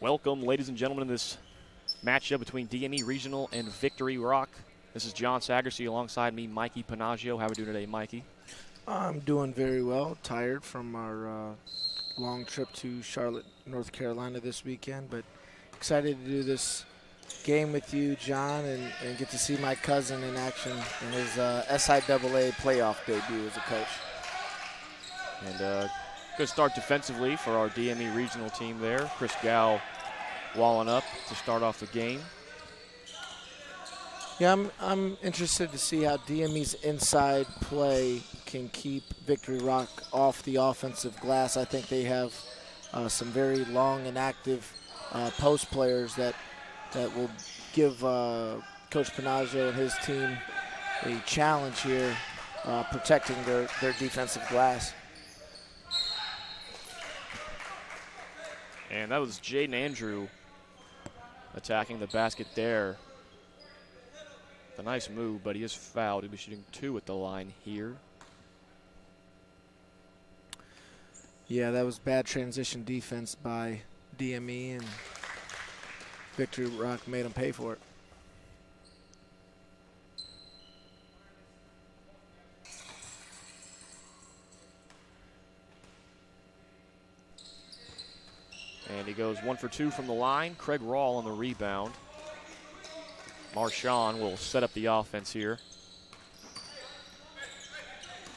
Welcome, ladies and gentlemen, to this matchup between DME Regional and Victory Rock. This is John Sagersey alongside me, Mikey Panaggio. How are we doing today, Mikey? I'm doing very well. Tired from our long trip to Charlotte, North Carolina this weekend, but excited to do this game with you, John, and get to see my cousin in action in his SIAA playoff debut as a coach. And good start defensively for our DME Regional team there. Chris Gow walling up to start off the game. Yeah, I'm interested to see how DME's inside play can keep Victory Rock off the offensive glass. I think they have some very long and active post players that will give Coach Panaggio and his team a challenge here protecting their defensive glass. And that was Jaden Andrew attacking the basket there. A nice move, but he is fouled. He'll be shooting 2 at the line here. Yeah, that was bad transition defense by DME, and Victory Rock made him pay for it. And he goes 1 for 2 from the line. Craig Rawl on the rebound. Marshawn will set up the offense here.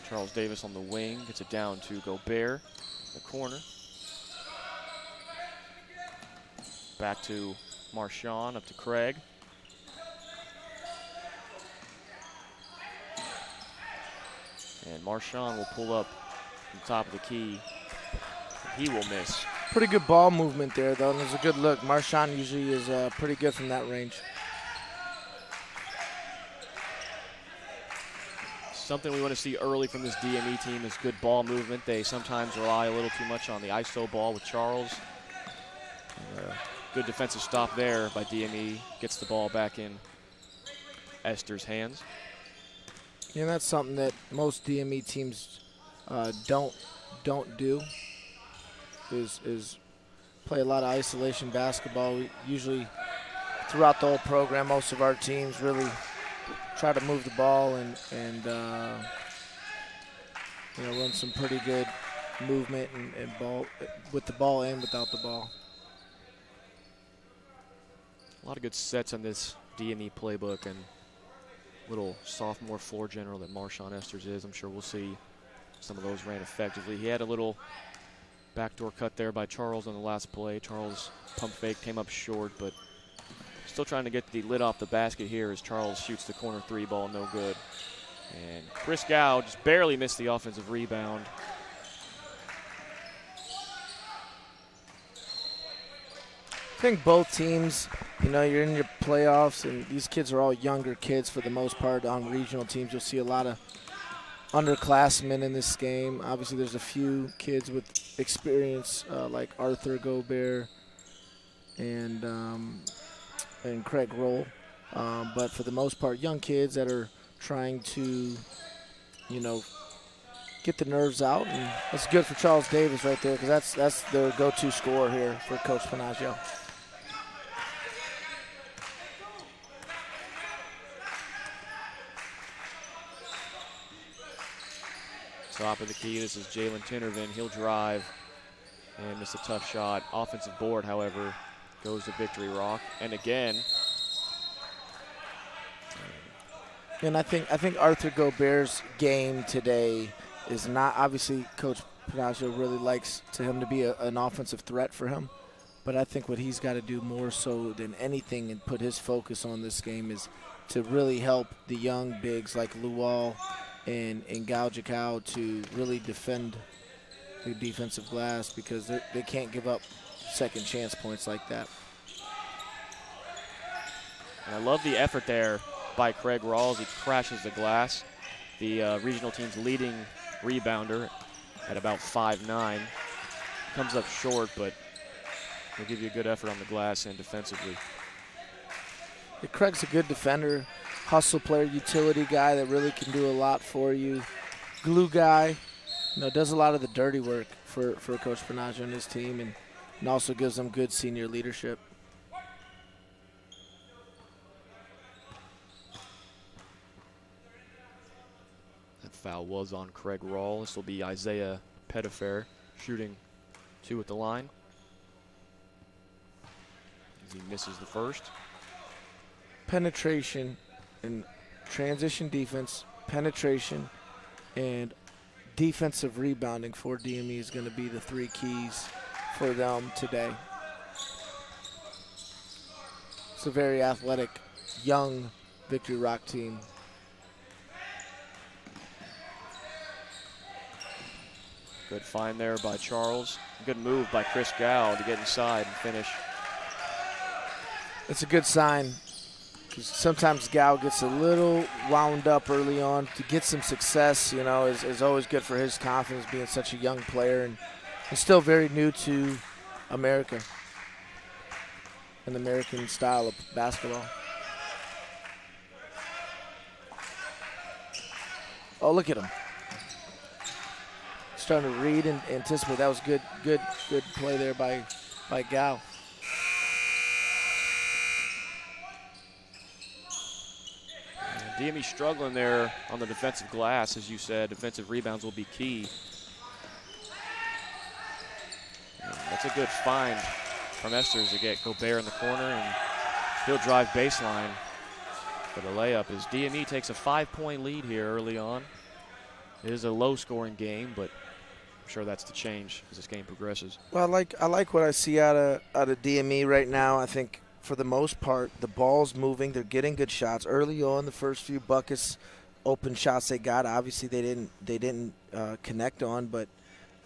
Charles Davis on the wing, gets it down to Gobert, the corner. Back to Marshawn, up to Craig. And Marshawn will pull up from the top of the key. He will miss. Pretty good ball movement there, though, and it was a good look. Marshawn usually is pretty good from that range. Something we want to see early from this DME team is good ball movement. They sometimes rely a little too much on the ISO ball with Charles. Good defensive stop there by DME. Gets the ball back in Esther's hands. Yeah, that's something that most DME teams don't do. Is play a lot of isolation basketball. We usually, throughout the whole program, most of our teams really try to move the ball and run some pretty good movement and ball with the ball and without the ball. A lot of good sets on this DME playbook, and little sophomore floor general that Marshawn Esters is. I'm sure we'll see some of those ran effectively. He had a little backdoor cut there by Charles on the last play. Charles pump fake came up short, but still trying to get the lid off the basket here as Charles shoots the corner 3 ball, no good. And Chris Gow just barely missed the offensive rebound. I think both teams, you're in your playoffs, and these kids are all younger kids for the most part. On regional teams, you'll see a lot of underclassmen in this game. Obviously, there's a few kids with experience like Arthur Gobert and Craig Roll. But for the most part, young kids that are trying to, get the nerves out. And that's good for Charles Davis right there, because that's their go-to scorer here for Coach Panaggio. Top of the key, this is Jalen Tinnervin. He'll drive and miss a tough shot. Offensive board, however, goes to Victory Rock. And again. And I think Arthur Gobert's game today is not, obviously Coach Panaggio really likes him to be an offensive threat for him. But I think what he's got to do more so than anything and put his focus on this game is to really help the young bigs like Lual and Gao Jacao to really defend the defensive glass, because they can't give up second chance points like that. And I love the effort there by Craig Rawls. He crashes the glass. The regional team's leading rebounder at about 5'9". Comes up short, but he'll give you a good effort on the glass and defensively. Yeah, Craig's a good defender, hustle player, utility guy that really can do a lot for you. Glue guy, does a lot of the dirty work for Coach Panaggio and his team, and and also gives them good senior leadership. That foul was on Craig Rawl. This will be Isaiah Pettifair shooting 2 at the line. As he misses the first. Penetration and transition defense, penetration and defensive rebounding for DME is going to be the 3 keys for them today. It's a very athletic, young Victory Rock team. Good find there by Charles. Good move by Chris Gow to get inside and finish. It's a good sign, because sometimes Gow gets a little wound up early on. To get some success, you know, is always good for his confidence, being such a young player, and he's still very new to America, an American style of basketball. Oh, look at him. Starting to read and anticipate. That was good play there by Gow. DME struggling there on the defensive glass, as you said. Defensive rebounds will be key. And that's a good find from Esters to get Gobert in the corner, and he'll drive baseline for the layup as DME takes a 5-point lead here early on. It is a low-scoring game, but I'm sure that's to change as this game progresses. Well, I like what I see out of DME right now. I think for the most part, the ball's moving. They're getting good shots early on. The first few buckets, open shots they got, obviously they didn't connect on, but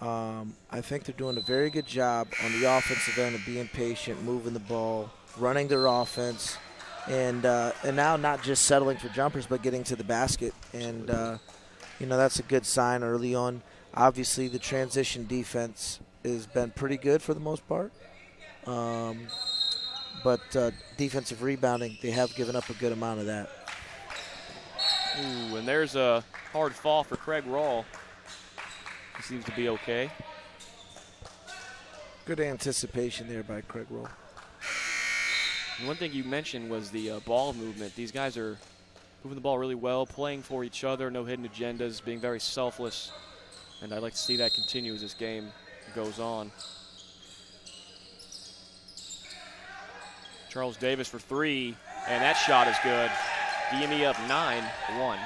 I think they're doing a very good job on the offensive end of being patient, moving the ball, running their offense, and now not just settling for jumpers, but getting to the basket. And you know, that's a good sign early on. Obviously, the transition defense has been pretty good for the most part. But defensive rebounding, they have given up a good amount of that. Ooh, and there's a hard fall for Craig Rawl. He seems to be okay. Good anticipation there by Craig Rawl. And one thing you mentioned was the ball movement. These guys are moving the ball really well, playing for each other, no hidden agendas, being very selfless. And I'd like to see that continue as this game goes on. Charles Davis for 3, and that shot is good. DME up 9-1.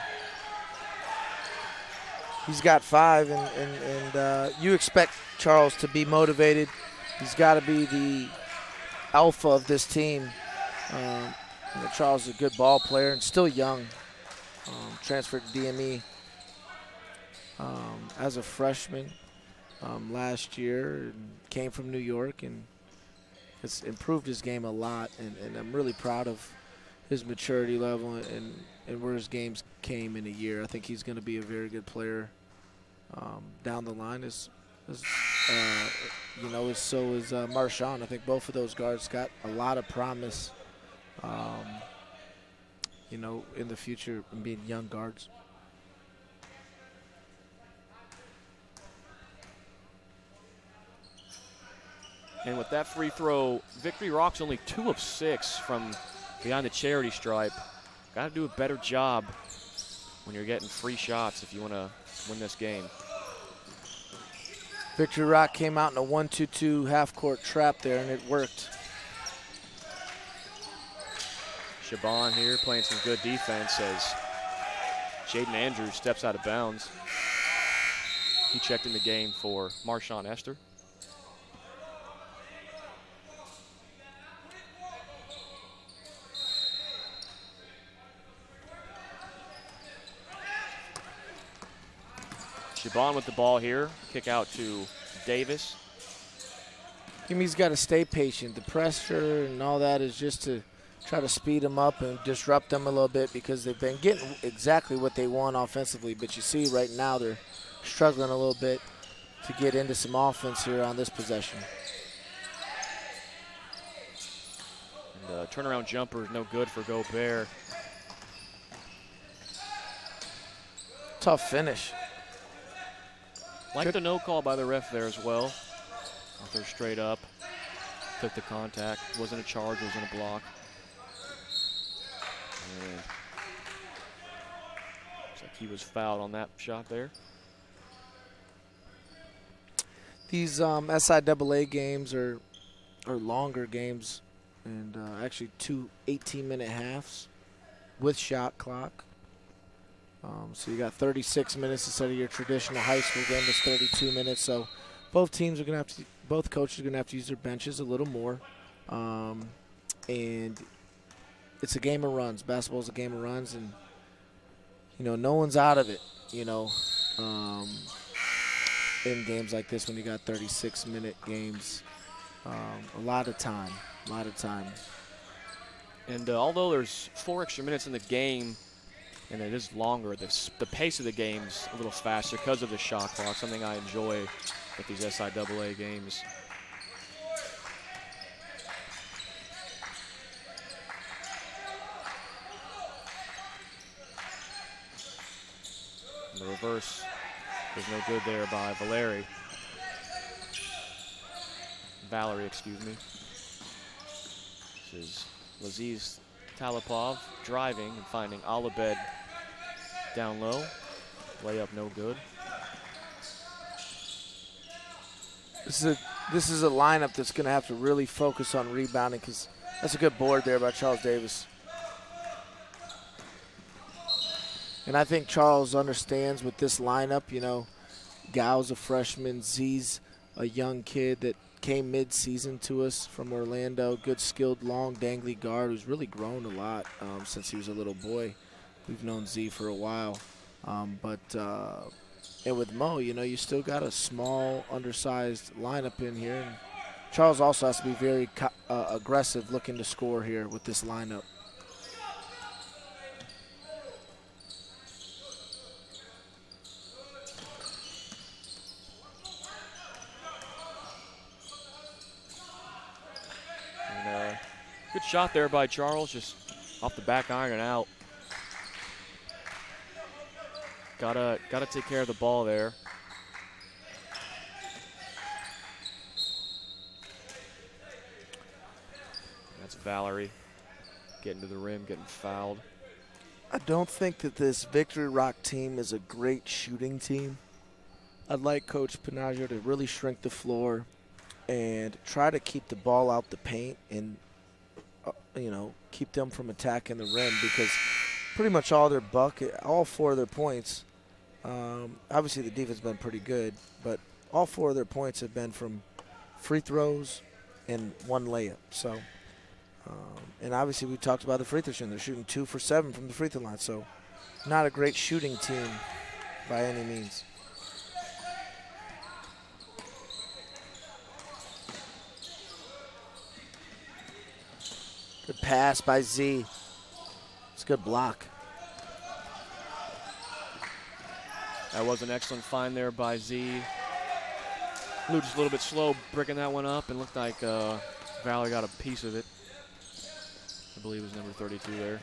He's got 5, and you expect Charles to be motivated. He's got to be the alpha of this team. You know, Charles is a good ball player and still young. Transferred to DME as a freshman last year, and came from New York, and has improved his game a lot, and I'm really proud of his maturity level and where his games came in a year. I think he's going to be a very good player down the line. You know, so is Marshawn. I think both of those guards got a lot of promise, you know, in the future and being young guards. And with that free throw, Victory Rock's only 2 of 6 from behind the charity stripe. Got to do a better job when you're getting free shots if you want to win this game. Victory Rock came out in a 1-2-2 half-court trap there, and it worked. Shaban here playing some good defense as Jaden Andrews steps out of bounds. He checked in the game for Marshawn Esther. Shaban with the ball here. Kick out to Davis. He's got to stay patient. The pressure and all that is just to try to speed them up and disrupt them a little bit, because they've been getting exactly what they want offensively. But you see right now they're struggling a little bit to get into some offense here on this possession. And turnaround jumper is no good for Gobert. Tough finish. Like the no call by the ref there as well. They're straight up. took the contact. Wasn't a charge, wasn't a block. And looks like he was fouled on that shot there. These SIAA games are longer games, and actually 2 18-minute halves with shot clock. So you got 36 minutes instead of your traditional high school game that's 32 minutes. So both teams are going to have to, both coaches are going to have to use their benches a little more. And it's a game of runs. Basketball is a game of runs, and no one's out of it. In games like this, when you got 36-minute games, a lot of time. And although there's 4 extra minutes in the game, and it is longer, the pace of the game's a little faster because of the shot clock, something I enjoy with these SIAA games. And the reverse is no good there by Valerie, excuse me. This is Laziz Talipov driving and finding Alabed down low. Layup no good. This is a lineup that's going to have to really focus on rebounding, because that's a good board there by Charles Davis. And I think Charles understands with this lineup, Gao's a freshman, Z's a young kid that came mid-season to us from Orlando, good skilled long dangly guard who's really grown a lot since he was a little boy. We've known Z for a while. And with Mo, you still got a small, undersized lineup in here. And Charles also has to be very aggressive looking to score here with this lineup. Good shot there by Charles, just off the back iron and out. Gotta take care of the ball there. That's Valerie getting to the rim, getting fouled. I don't think that this Victory Rock team is a great shooting team. I'd like Coach Panaggio to really shrink the floor and try to keep the ball out the paint and keep them from attacking the rim, because pretty much all 4 of their points, obviously the defense has been pretty good, but all 4 of their points have been from free throws and 1 layup. So, and obviously we talked about the free throw shooting. They're shooting 2 for 7 from the free throw line. So not a great shooting team by any means. Good pass by Z. It's a good block. That was an excellent find there by Z. Lou just a little bit slow breaking that one up, and looked like Valerie got a piece of it. I believe it was number 32 there.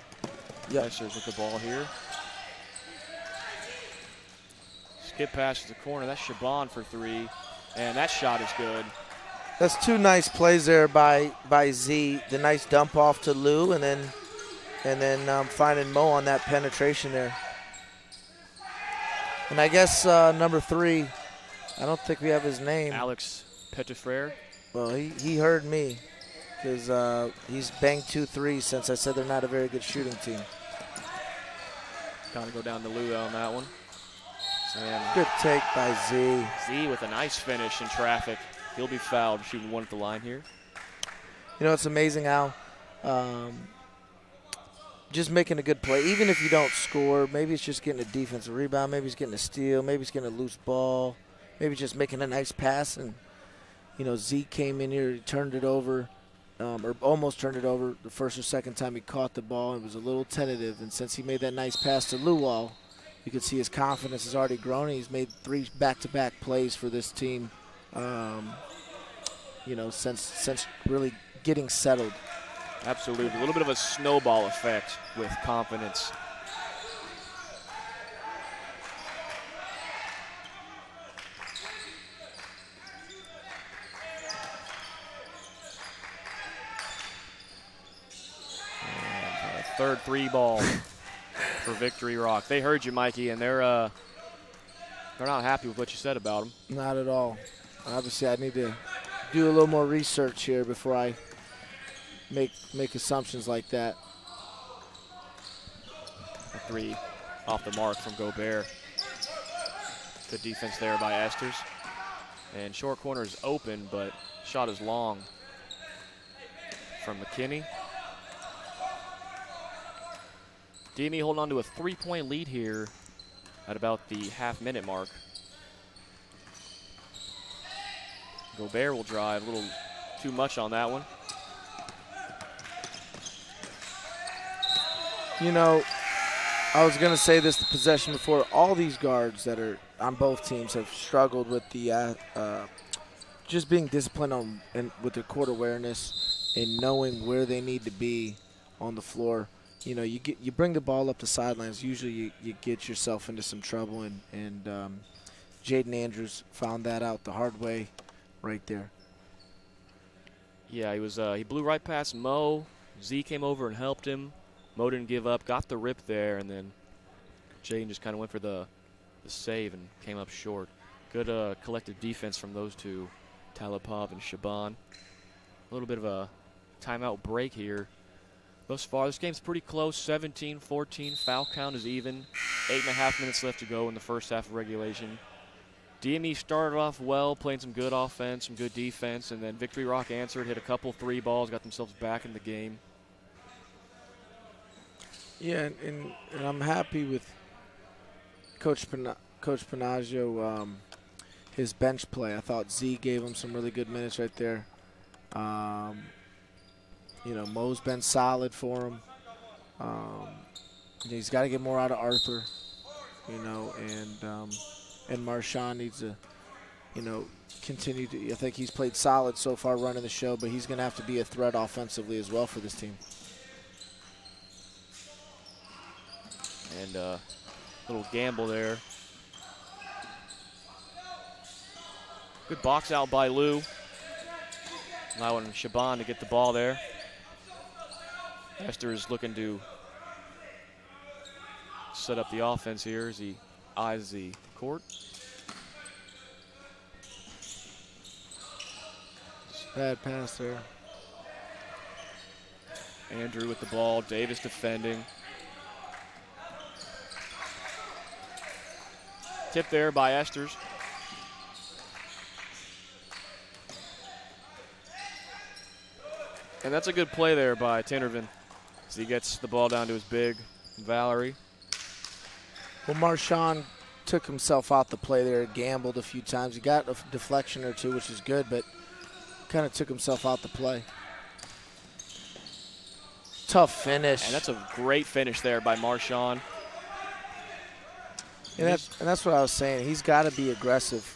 Yep. Esters with the ball here. Skip pass to the corner. That's Shaban for 3, and that shot is good. That's 2 nice plays there by Z. The nice dump off to Lou, and then finding Mo on that penetration there. And I guess number 3, I don't think we have his name. Alex Petitfrere. Well, he heard me, because he's banged 2 threes since I said they're not a very good shooting team. Got to go down to Lou on that one. And good take by Z. Z with a nice finish in traffic. He'll be fouled shooting 1 at the line here. It's amazing how just making a good play, even if you don't score, maybe it's just getting a defensive rebound, maybe it's getting a steal, maybe it's getting a loose ball, maybe just making a nice pass. And, Z came in here, he turned it over, or almost turned it over the first or second time he caught the ball. It was a little tentative, and since he made that nice pass to Luwal, you could see his confidence has already grown. He's made 3 back-to-back plays for this team. Since really getting settled. Absolutely. A little bit of a snowball effect with confidence. third three ball for Victory Rock. They heard you, Mikey, and they're not happy with what you said about them. Not at all. Obviously, I need to do a little more research here before I make assumptions like that. A three off the mark from Gobert. Good defense there by Esters. And short corner is open, but shot is long from McKinney. DME holding on to a 3-point lead here at about the half-minute mark. Gobert will drive, a little too much on that one. You know, I was going to say this the possession before. All these guards that are on both teams have struggled with the just being disciplined on and with their court awareness and knowing where they need to be on the floor. You know, you bring the ball up the sidelines. Usually, you get yourself into some trouble, and Jaden Andrews found that out the hard way, right there. Yeah, he blew right past Mo. Z came over and helped him. Mo didn't give up, got the rip there, and then Jaden just kind of went for the save and came up short. Good collective defense from those two, Talipov and Shaban. A little bit of a timeout break here. Thus far, this game's pretty close, 17-14. Foul count is even. 8.5 minutes left to go in the first half of regulation. DME started off well, playing some good offense, some good defense, and then Victory Rock answered, hit a couple three balls, got themselves back in the game. Yeah, and I'm happy with Coach Panaggio, his bench play. I thought Z gave him some really good minutes right there. You know, Mo's been solid for him. He's got to get more out of Arthur, you know, and Marshawn needs to, you know, continue to. I think he's played solid so far running the show, but he's going to have to be a threat offensively as well for this team. And little gamble there. Good box out by Lou. Allowing Shaban to get the ball there. Esther is looking to set up the offense here as he eyes the court. Bad pass there. Andrew with the ball, Davis defending. Tip there by Esters. And that's a good play there by Tinnervin as he gets the ball down to his big Valerie. Well, Marshawn took himself out the play there, gambled a few times. He got a deflection or two, which is good, but kind of took himself out the play. Tough finish. And that's a great finish there by Marshawn. And that's what I was saying. He's got to be aggressive.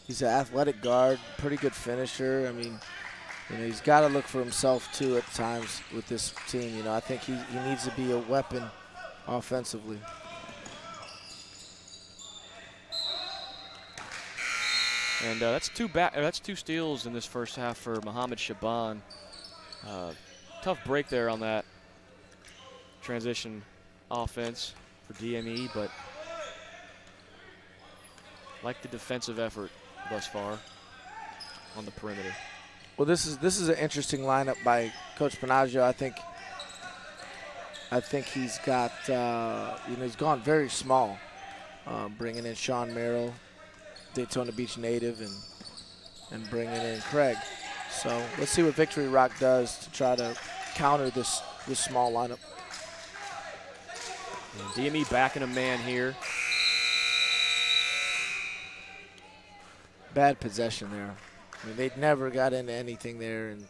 He's an athletic guard, pretty good finisher. I mean, you know, he's got to look for himself, too, at times with this team. You know, I think he needs to be a weapon offensively. And that's two steals in this first half for Mohamed Shaban. Tough break there on that transition offense for DME, but like the defensive effort thus far on the perimeter. Well, this is an interesting lineup by Coach Panaggio. I think he's got you know, he's gone very small, bringing in Sean Merrill, Daytona Beach native, and bringing in Craig. So let's see what Victory Rock does to try to counter this small lineup. And DME backing a man here. Bad possession there. I mean, they'd never got into anything there, and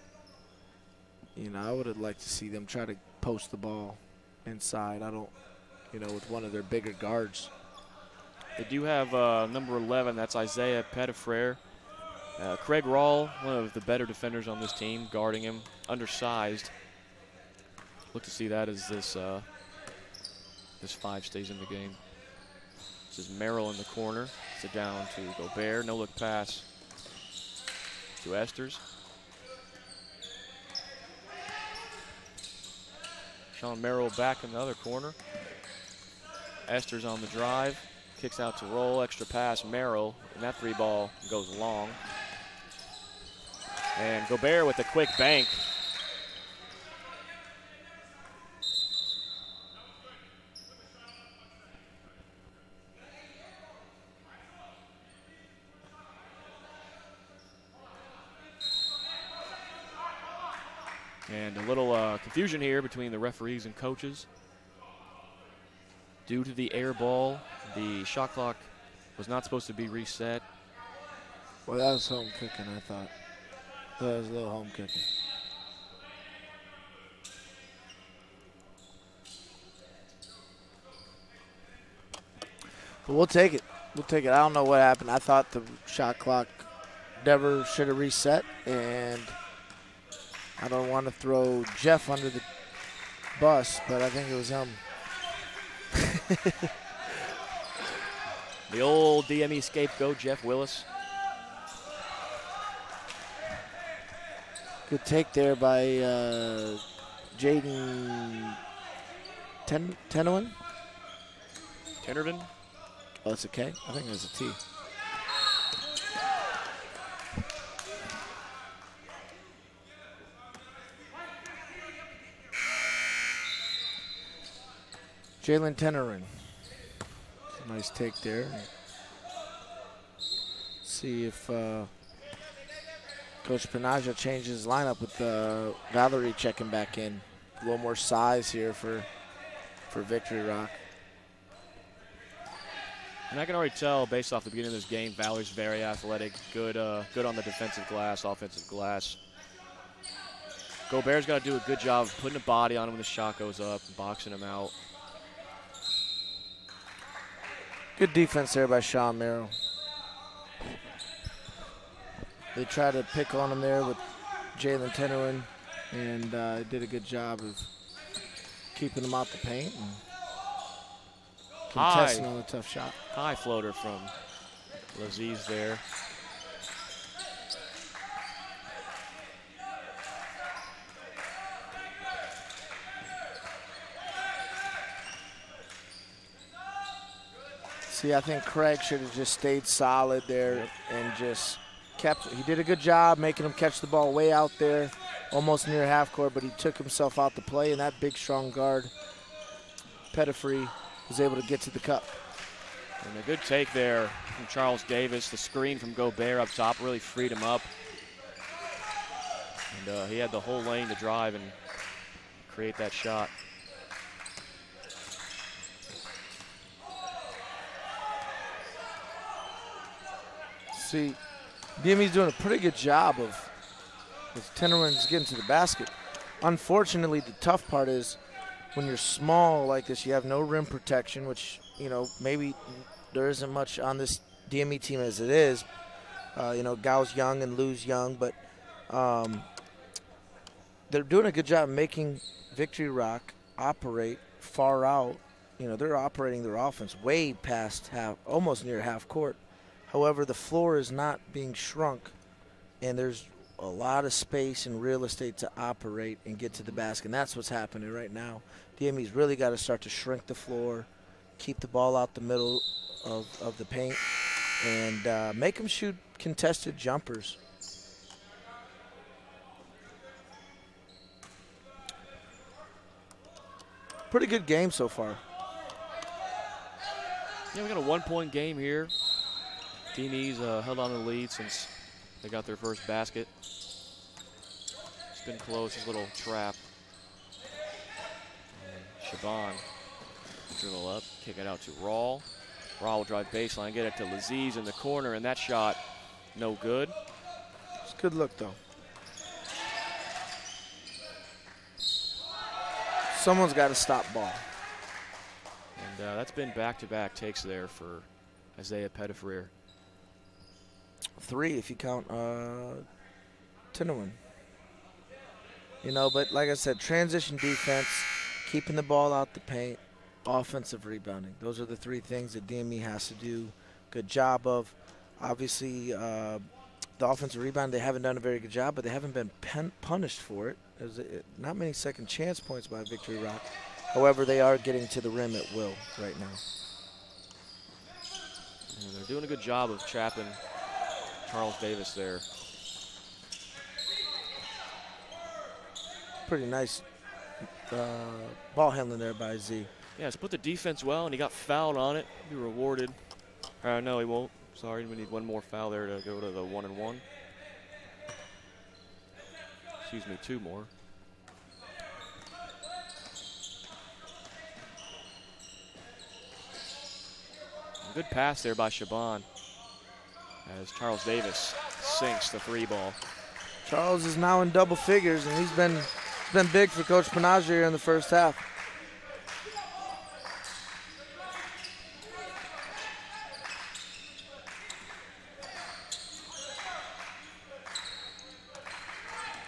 you know, I would have liked to see them try to post the ball inside. I don't, you know, with one of their bigger guards. They do have number 11. That's Isaiah Pettifrere. Craig Rawl, one of the better defenders on this team, guarding him, undersized. Look to see that as this five stays in the game. This is Merrill in the corner. Sit down to Gobert. No look pass to Esters. Sean Merrill back in the other corner. Esters on the drive. Kicks out to roll. Extra pass, Merrill. And that 3-ball goes long. And Gobert with a quick bank. And a little confusion here between the referees and coaches. Due to the air ball, the shot clock was not supposed to be reset. Well, that was home cooking, I thought. That was a little home cooking. But we'll take it. We'll take it. I don't know what happened. I thought the shot clock never should have reset, and I don't want to throw Jeff under the bus, but I think it was him. The old DME scapegoat, Jeff Willis. Good take there by Jaden Tenervin. Tenervin? Oh, it's a K? I think it's a T. Jalen Tenervin. Nice take there. See if Coach Panagio changes his lineup with Valerie checking back in. A little more size here for Victory Rock. And I can already tell based off the beginning of this game, Valerie's very athletic, good on the defensive glass, offensive glass. Gobert's got to do a good job of putting a body on him when the shot goes up and boxing him out. Good defense there by Sean Merrill. They tried to pick on him there with Jalen Tenervin, and did a good job of keeping him out the paint and contesting on a tough shot. High floater from Laziz there. See, I think Craig should have just stayed solid there and just kept. He did a good job making him catch the ball way out there, almost near half court, but he took himself out the play, and that big, strong guard, Pettifree, was able to get to the cup. And a good take there from Charles Davis. The screen from Gobert up top really freed him up. And he had the whole lane to drive and create that shot. See, DME's doing a pretty good job of Tenervin's getting to the basket. Unfortunately, the tough part is when you're small like this, you have no rim protection, which, you know, maybe there isn't much on this DME team as it is. You know, Gao's young and Lou's young, but they're doing a good job making Victory Rock operate far out. You know, they're operating their offense way past half, almost near half court. However, the floor is not being shrunk, and there's a lot of space and real estate to operate and get to the basket, and that's what's happening right now. DME's really got to start to shrink the floor, keep the ball out the middle of the paint, and make them shoot contested jumpers. Pretty good game so far. Yeah, we got a 1-point game here. DME's held on to the lead since they got their first basket. It's been close, his little trap. And Shaban dribble up, kick it out to Rawl. Rawl will drive baseline, get it to Laziz in the corner, and that shot no good. It's a good look, though. Someone's got to stop ball. And that's been back-to-back takes there for Isaiah Pettifree. 3 if you count Tenervin. You know, but like I said, transition defense, keeping the ball out the paint, offensive rebounding. Those are the 3 things that DME has to do good job of. Obviously, the offensive rebound, they haven't done a very good job, but they haven't been punished for it. There's not many second chance points by Victory Rock. However, they are getting to the rim at will right now. And they're doing a good job of trapping Charles Davis there. Pretty nice ball handling there by Z. Yeah, he's put the defense well, and he got fouled on it. He'll be rewarded. No, he won't. Sorry, we need one more foul there to go to the 1-and-1. Excuse me, 2 more. Good pass there by Shaban as Charles Davis sinks the 3 ball. Charles is now in double figures, and he's been big for Coach Panagio here in the first half.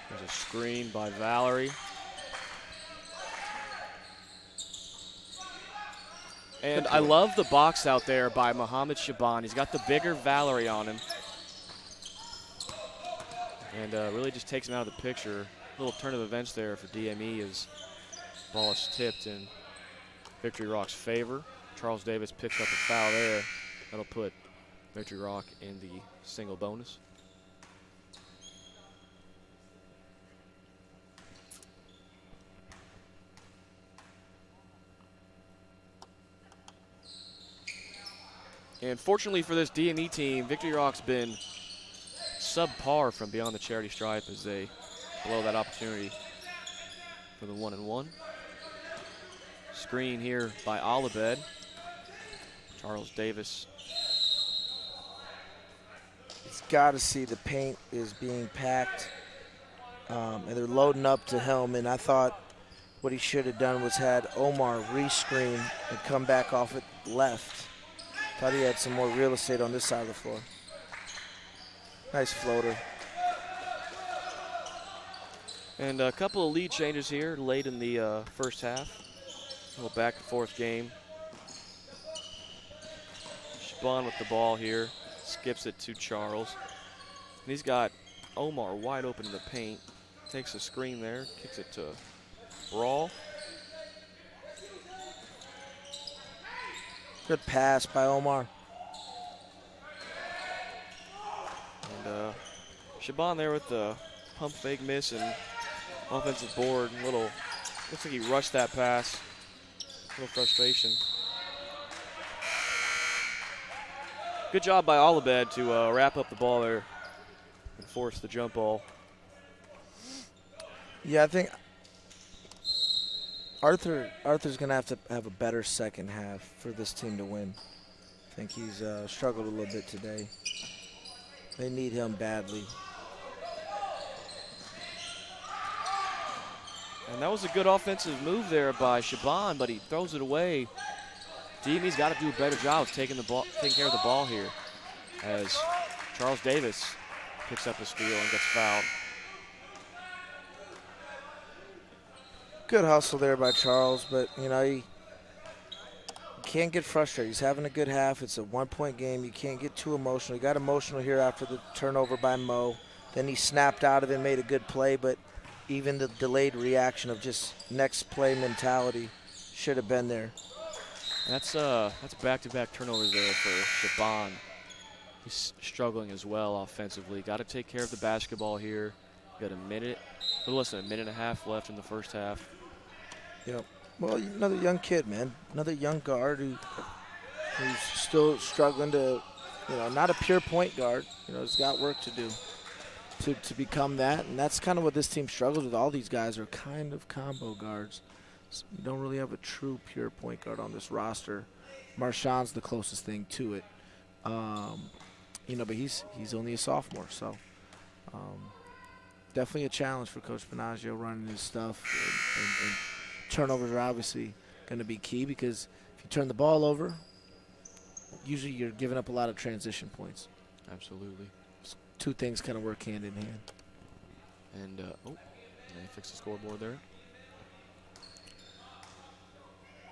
There's a screen by Valerie. And I love the box out there by Mohammed Shaban. He's got the bigger Valerie on him. And really just takes him out of the picture. A little turn of events there for DME as ball is tipped in Victory Rock's favor. Charles Davis picks up a foul there. That'll put Victory Rock in the single bonus. And fortunately for this DME team, Victory Rock's been subpar from beyond the charity stripe as they blow that opportunity for the 1-and-1. Screen here by Alibed. Charles Davis. He's got to see the paint is being packed, and they're loading up to him. And I thought what he should have done was had Omar re-screen and come back off it left. Thought he had some more real estate on this side of the floor. Nice floater. And a couple of lead changes here late in the first half. A little back and forth game. Shaban with the ball here. Skips it to Charles. And he's got Omar wide open in the paint. Takes a screen there. Kicks it to Brawl. Good pass by Omar. And Shaban there with the pump fake miss and offensive board. Looks like he rushed that pass. A little frustration. Good job by Alibed to wrap up the ball there and force the jump ball. Yeah, I think Arthur's going to have a better second half for this team to win. I think he's struggled a little bit today. They need him badly. And that was a good offensive move there by Shaban, but he throws it away. DME's got to do a better job of taking care of the ball here as Charles Davis picks up a steal and gets fouled. Good hustle there by Charles, but he can't get frustrated. He's having a good half. It's a 1-point game. You can't get too emotional. He got emotional here after the turnover by Mo. Then he snapped out of it, made a good play, but even the delayed reaction of just next play mentality should have been there. That's back-to-back turnovers there for Shaban. He's struggling as well offensively. Got to take care of the basketball here. Got a little less than a minute and a half left in the first half. Yep. Well, another young kid, man. Another young guard who's still struggling to, not a pure point guard. He's got work to do to become that. And that's kind of what this team struggles with. All these guys are kind of combo guards. So you don't really have a true pure point guard on this roster. Marshawn's the closest thing to it. But he's only a sophomore, so definitely a challenge for Coach Panagio running his stuff. And turnovers are obviously going to be key because if you turn the ball over, usually you're giving up a lot of transition points. Absolutely. Two things kind of work hand in hand. And they fixed the scoreboard there.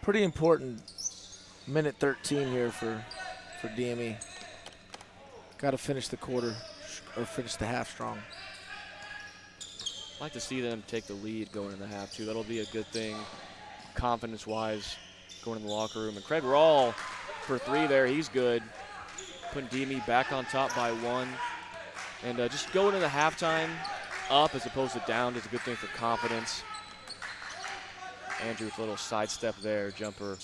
Pretty important minute 13 here for DME. Got to finish the quarter or finish the half strong. I'd like to see them take the lead going in the half, too. That'll be a good thing, confidence-wise, going in the locker room. And Craig Rawl for 3 there. He's good. Putting DME back on top by 1. And just going into the halftime up as opposed to down is a good thing for confidence. Andrew with a little sidestep there. Jumper,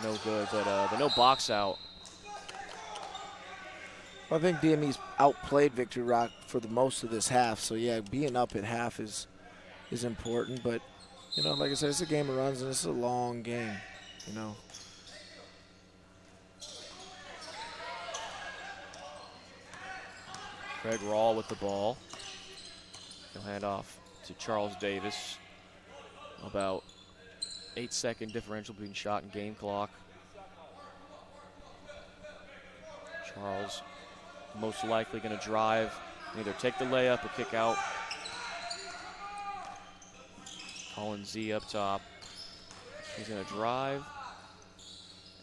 no good. But no box out. Well, I think DME's outplayed Victory Rock for the most of this half. So, yeah, being up at half is important. But, you know, like I said, it's a game of runs, and it's a long game, you know. Craig Rawl with the ball. He'll hand off to Charles Davis. About 8-second differential between shot and game clock. Charles most likely going to drive, either take the layup or kick out. Colin Z up top. He's going to drive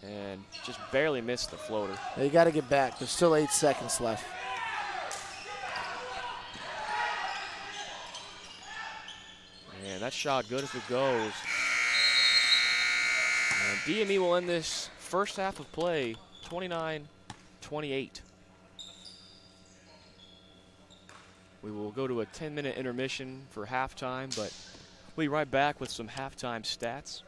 and just barely missed the floater. Yeah, you got to get back. There's still 8 seconds left. And that shot good if it goes. And DME will end this first half of play 29-28. We will go to a 10-minute intermission for halftime, but we'll be right back with some halftime stats.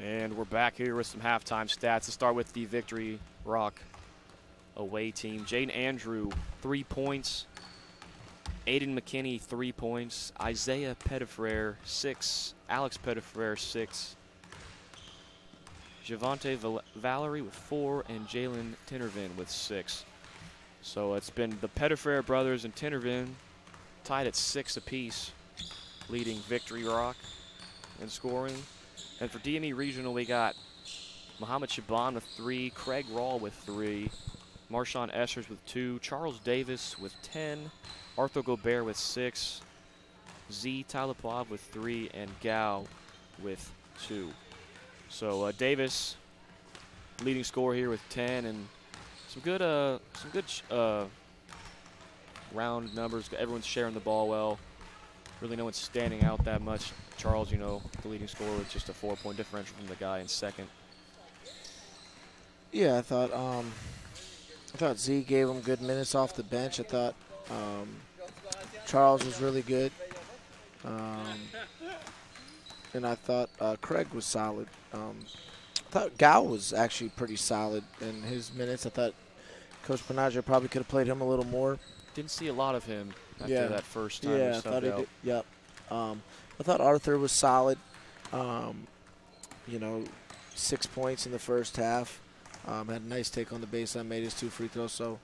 And we're back here with some halftime stats. Let's start with the Victory Rock away team. Jaden Andrew, 3 points. Aiden McKinney, 3 points. Isaiah Pettifrere, 6. Alex Pettifrere, 6. Javante Valerie with 4, and Jalen Tinnervin with 6. So it's been the Pettifrere brothers and Tinnervin tied at 6 apiece, leading Victory Rock in scoring. And for DME Regional, we got Muhammad Shaban with 3, Craig Rawl with 3, Marshawn Essers with 2, Charles Davis with 10, Arthur Gobert with 6, Z Talipov with 3, and Gao with 2. So Davis leading scorer here with 10, and some good round numbers. Everyone's sharing the ball well. Really no one's standing out that much. Charles, you know, the leading scorer with just a 4-point differential from the guy in second. Yeah, I thought Z gave him good minutes off the bench. I thought Charles was really good. And I thought Craig was solid. I thought Gao was actually pretty solid in his minutes. I thought Coach Panagio probably could have played him a little more. Didn't see a lot of him after that first time. Yeah, I thought he did. Yep. I thought Arthur was solid. You know, 6 points in the first half. Had a nice take on the baseline, made his 2 free throws. So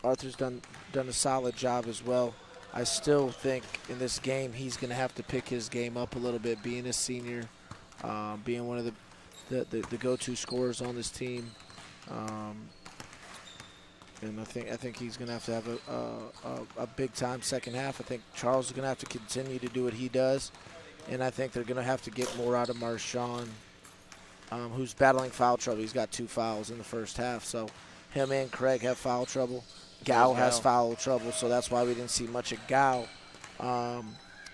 Arthur's done a solid job as well. I still think in this game he's going to have to pick his game up a little bit, being a senior, being one of the go-to scorers on this team. And I think he's going to have a big-time second half. I think Charles is going to have to continue to do what he does. And I think they're going to have to get more out of Marshawn, who's battling foul trouble. He's got 2 fouls in the first half. So him and Craig have foul trouble. Gao has foul trouble, so that's why we didn't see much of Gao.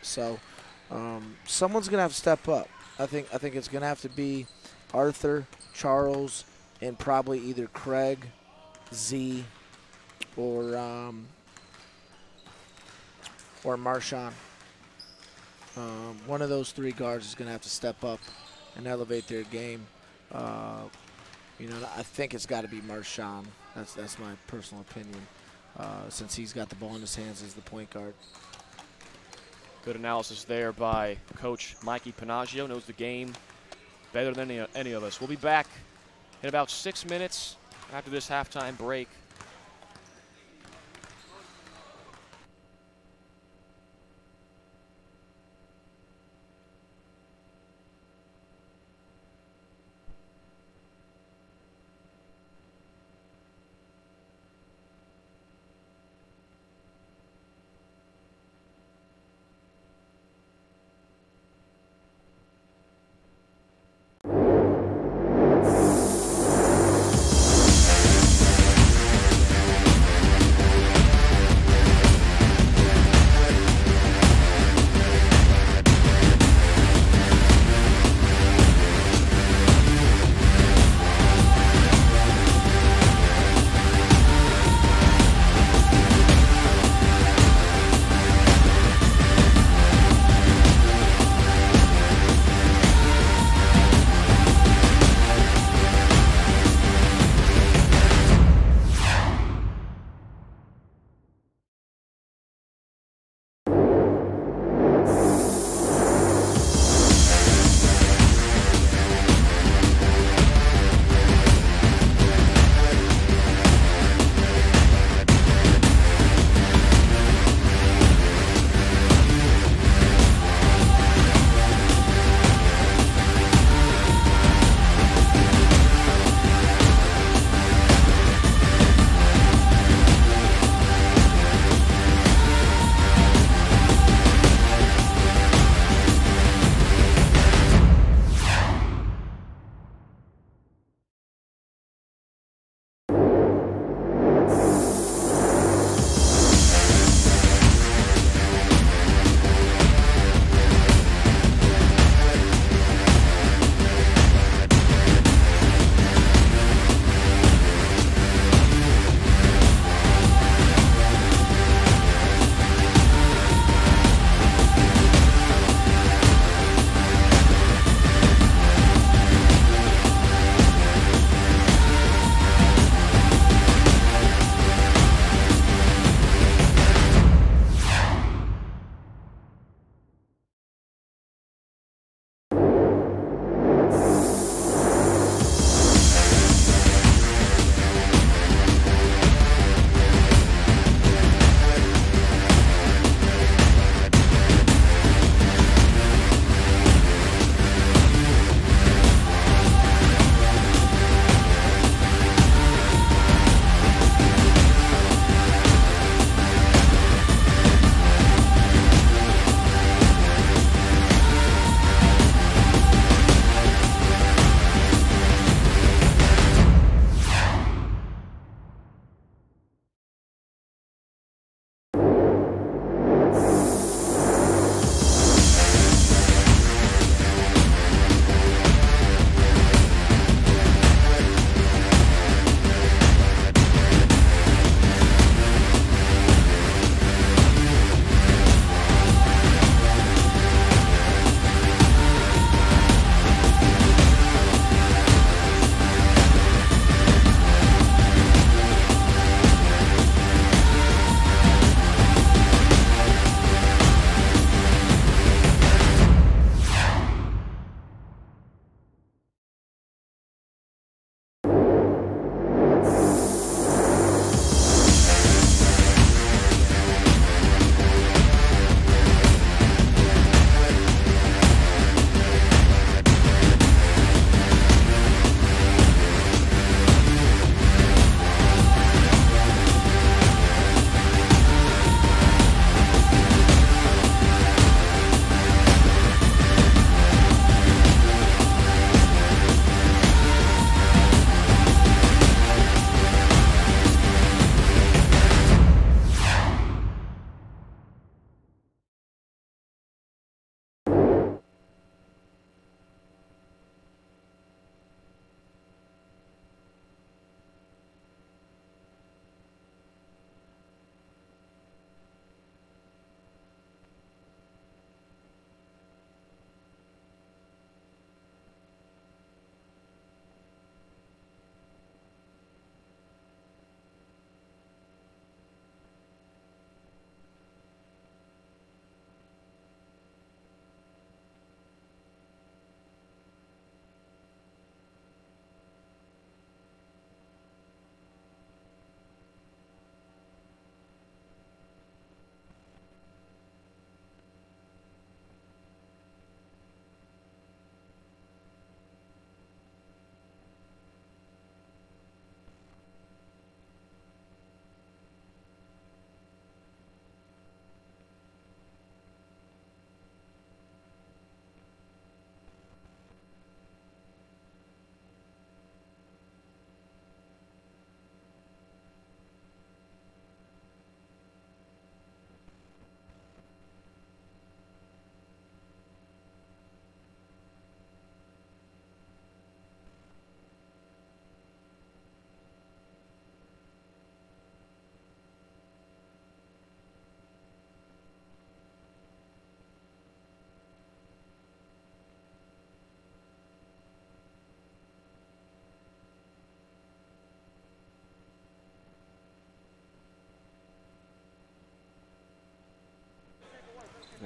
Someone's going to have to step up. I think it's going to have to be Arthur, Charles, and probably either Craig, Z, or Marshawn. One of those three guards is going to have to step up and elevate their game. You know, I think it's got to be Marshawn. That's my personal opinion, since he's got the ball in his hands as the point guard. Good analysis there by Coach Mikey Panaggio. Knows the game better than any of us. We'll be back in about 6 minutes after this halftime break.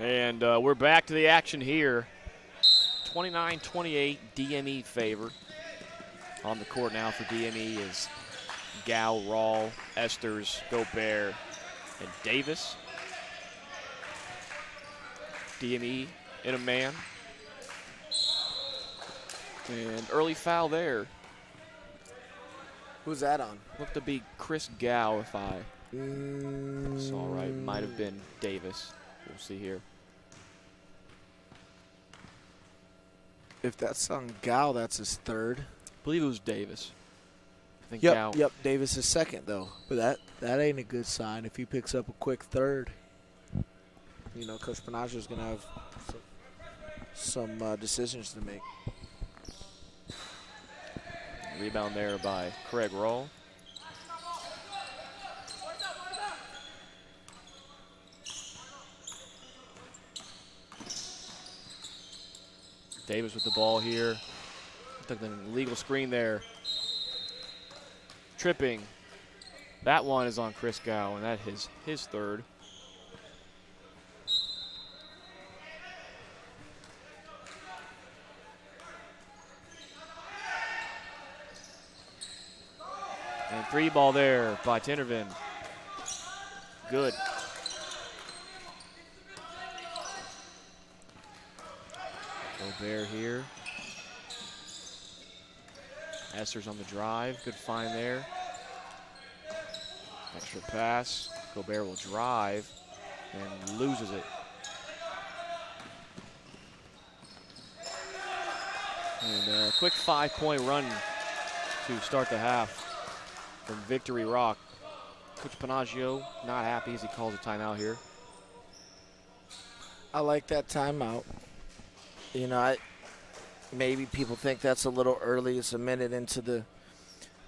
And we're back to the action here. 29-28 DME favor. On the court now for DME is Gao, Rawl, Esters, Gobert, and Davis. DME in a man. And early foul there. Who's that on? Looked to be Chris Gao, if I saw right. Might have been Davis. We'll see here. If that's on Gao, that's his third. I believe it was Davis. I think Yep, Gao. yep. Davis is second, though. But that ain't a good sign if he picks up a quick third. You know, Coach Panagio is going to have some decisions to make. Rebound there by Craig Rawl. Davis with the ball here. Took an illegal screen there. Tripping. That one is on Chris Gao, and that is his third. And three ball there by Tinnervin. Good. Gobert here. Esters on the drive. Good find there. Extra pass. Gobert will drive and loses it. And a quick 5-point run to start the half from Victory Rock. Coach Panagio not happy as he calls a timeout here. I like that timeout. You know, maybe people think that's a little early. It's a minute into the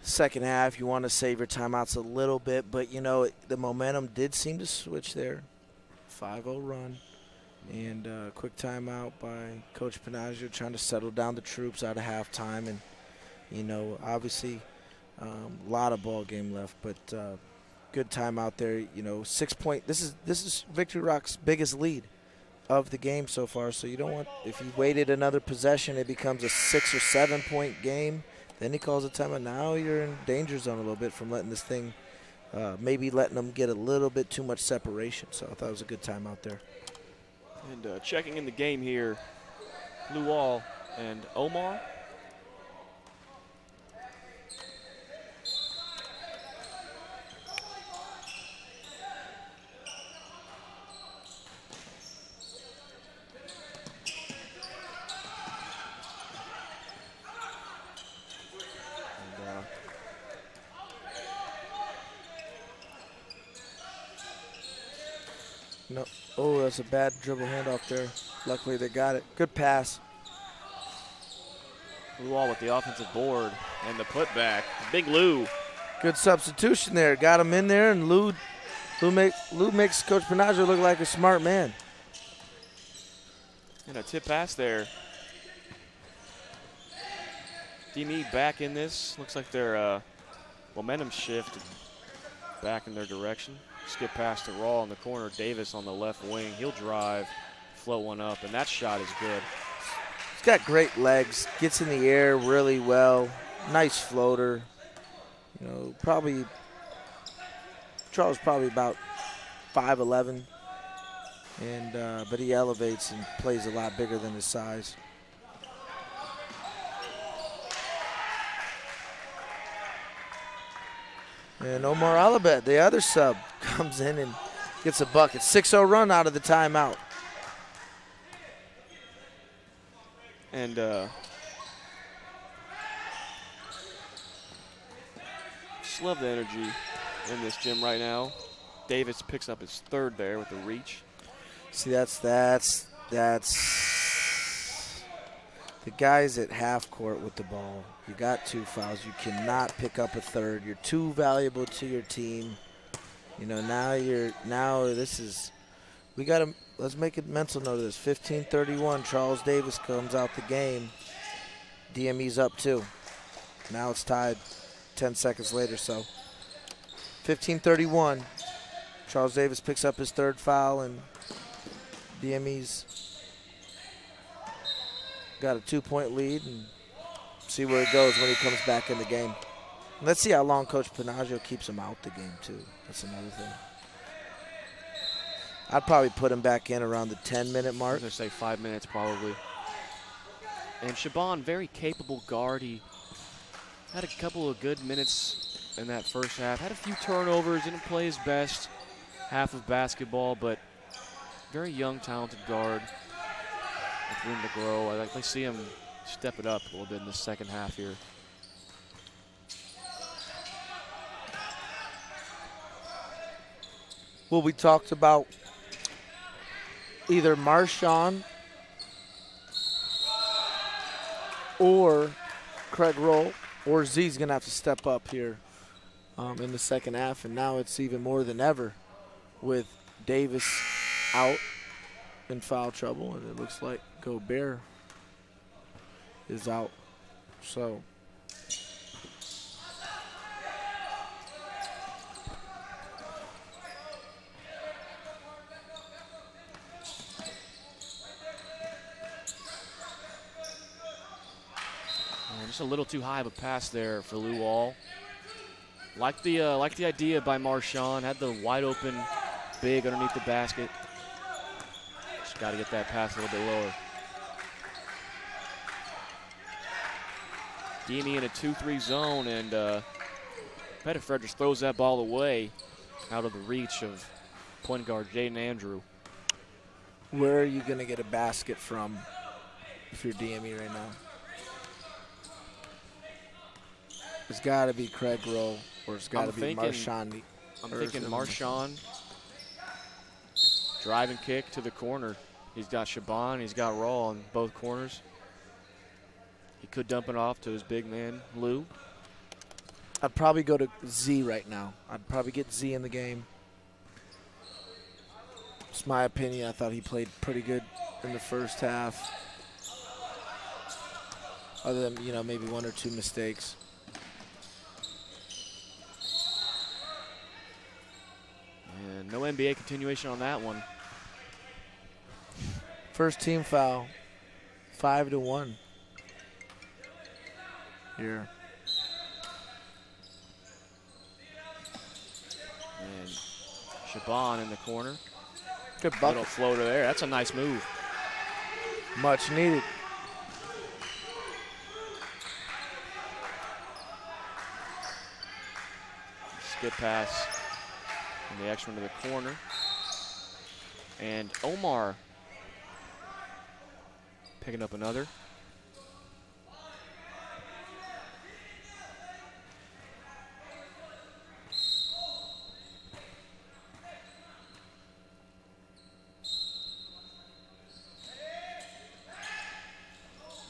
second half. You want to save your timeouts a little bit, but, you know, the momentum did seem to switch there. 5-0 run. And quick timeout by Coach Panagio trying to settle down the troops out of halftime. And, you know, obviously a lot of ball game left, but good timeout there. You know, 6 point. This is Victory Rock's biggest lead of the game so far, so you don't want, if you waited another possession, it becomes a 6 or 7 point game. Then he calls a timeout. Now you're in danger zone a little bit from letting this thing, maybe letting them get a little bit too much separation. So I thought it was a good timeout there. And checking in the game here, Lou Wall and Omar. No. Oh, that's a bad dribble handoff there. Luckily they got it. Good pass. Lou Wall with the offensive board and the putback. Big Lou. Good substitution there. Got him in there, and Lou makes Coach Panagio look like a smart man. And a tip pass there. DME back in this. Looks like their momentum shift back in their direction. Skip pass to Raw in the corner. Davis on the left wing. He'll drive, float one up, and that shot is good. He's got great legs. Gets in the air really well. Nice floater. You know, Charles probably about 5'11", and but he elevates and plays a lot bigger than his size. And Omar Alabet, the other sub, comes in and gets a bucket. 6-0 run out of the timeout. And just love the energy in this gym right now. Davis picks up his third there with the reach. See, that's the guys at half court with the ball. You got 2 fouls. You cannot pick up a third. You're too valuable to your team. You know, let's make a mental note of this. 15-31, Charles Davis comes out the game. DME's up 2. Now it's tied 10 seconds later, so 15-31. Charles Davis picks up his third foul, and DME's got a 2-point lead, and see where it goes when he comes back in the game. Let's see how long Coach Panaggio keeps him out the game, too. That's another thing. I'd probably put him back in around the 10-minute mark. I was going to say 5 minutes probably. And Shaban, very capable guard. He had a couple of good minutes in that first half. Had a few turnovers, didn't play his best half of basketball, but very young, talented guard with room to grow. I like to see him step it up a little bit in the second half here. Well, we talked about either Marshawn or Craig Roll or Z's going to have to step up here in the second half, and now it's even more than ever with Davis out in foul trouble, and it looks like Gobert is out. So just a little too high of a pass there for Lou Wall. Like the idea by Marshawn. Had the wide open big underneath the basket. Just got to get that pass a little bit lower. DME in a 2-3 zone, and Pettiford just throws that ball away out of the reach of point guard Jaden Andrew. where are you going to get a basket from if you're DME right now? It's got to be Craig Rowe, or it's got to be Marshawn. I'm thinking Marshawn, drive and kick to the corner. He's got Shaban, he's got Raw on both corners. He could dump it off to his big man, Lou. I'd probably go to Z right now. I'd probably get Z in the game. It's my opinion. I thought he played pretty good in the first half. Other than, maybe 1 or 2 mistakes. And no NBA continuation on that one. First team foul, 5-1 here. And Shaban in the corner. Good bucket. Little floater there. That's a nice move. Much needed. Skip pass. And the extra one to the corner. And Omar picking up another.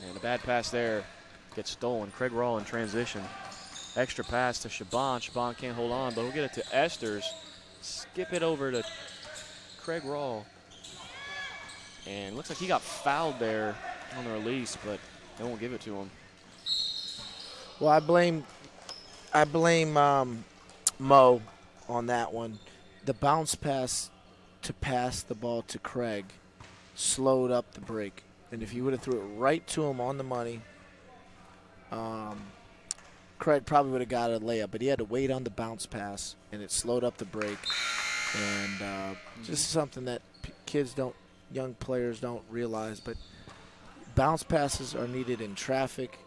And a bad pass there gets stolen. Craig Raw in transition. Extra pass to Shaban. Shaban can't hold on, but we'll get it to Esters. Skip it over to Craig Raw. And looks like he got fouled there on the release, but they won't give it to him. Well, I blame Mo on that one. The bounce pass to pass the ball to Craig slowed up the break. And if he would have threw it right to him on the money, Craig probably would have got a layup, but he had to wait on the bounce pass, and it slowed up the break. And just something that young players don't realize, but bounce passes are needed in traffic.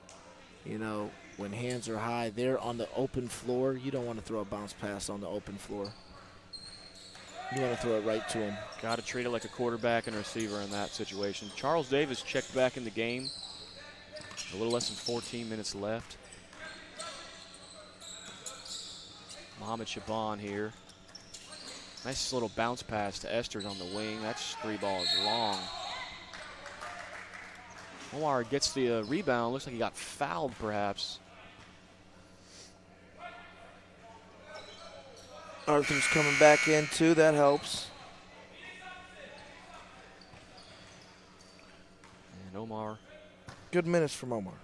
When hands are high, they're on the open floor. You don't want to throw a bounce pass on the open floor. You want to throw it right to him. Got to treat it like a quarterback and a receiver in that situation. Charles Davis checked back in the game. A little less than 14 minutes left. Mohamed Shaban here. Nice little bounce pass to Esters on the wing. That's 3 balls long. Omar gets the rebound. Looks like he got fouled, perhaps. Arthur's coming back in, too. That helps. And Omar. Good minutes from Omar.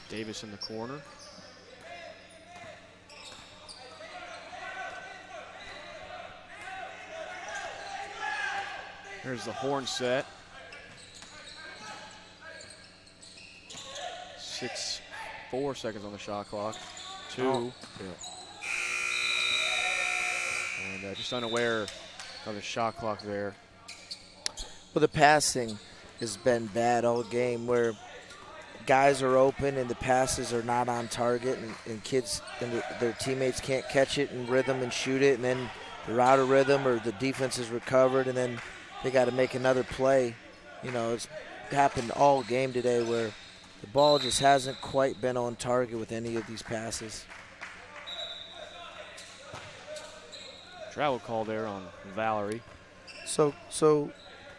Davis in the corner. Here's the horn set. 4 seconds on the shot clock. 2. Oh. Yeah. And just unaware of the shot clock there. Well, the passing has been bad all game, where guys are open and the passes are not on target, and kids and their teammates can't catch it in rhythm and shoot it, and then they're out of rhythm or the defense is recovered, and then they got to make another play. You know, it's happened all game today where the ball just hasn't quite been on target with any of these passes. Travel call there on Valerie. So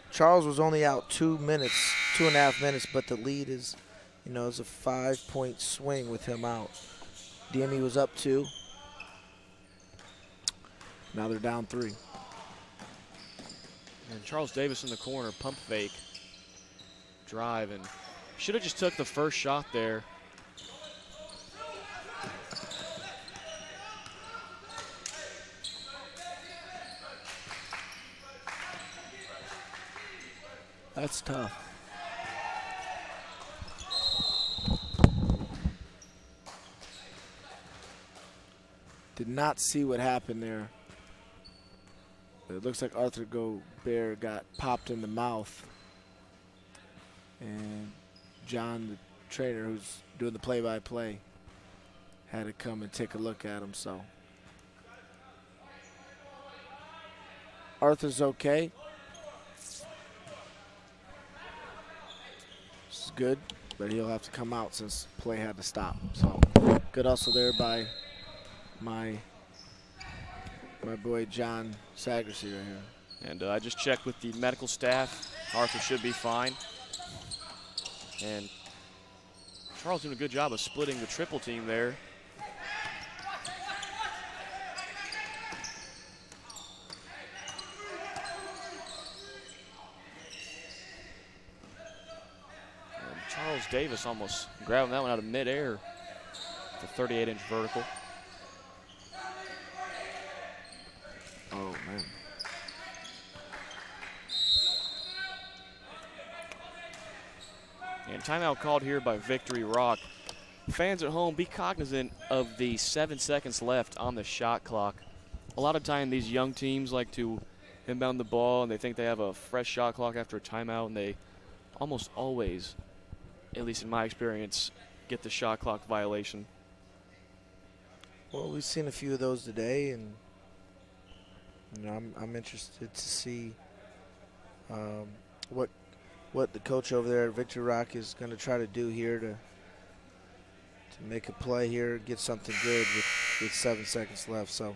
Charles was only out 2.5 minutes, but the lead is, you know, it's a 5-point swing with him out. DME was up 2. Now they're down 3. And Charles Davis in the corner, pump fake, drive, and should have just took the first shot there. That's tough. Did not see what happened there. It looks like Arthur Gobert got popped in the mouth. And John, the trainer who's doing the play-by-play, had to come and take a look at him. So Arthur's okay. This is good, but he'll have to come out since play had to stop. So good hustle there by my boy John Sagersi right here. And I just checked with the medical staff. Arthur should be fine. And Charles doing a good job of splitting the triple team there. And Charles Davis almost grabbing that one out of midair. The 38-inch vertical. Oh, man. And timeout called here by Victory Rock. Fans at home, be cognizant of the 7 seconds left on the shot clock. A lot of time these young teams like to inbound the ball and they think they have a fresh shot clock after a timeout, and they almost always, at least in my experience, get the shot clock violation. Well, we've seen a few of those today, and you know, I'm interested to see what the coach over there at Victory Rock is going to try to do here to make a play here, get something good with 7 seconds left. So.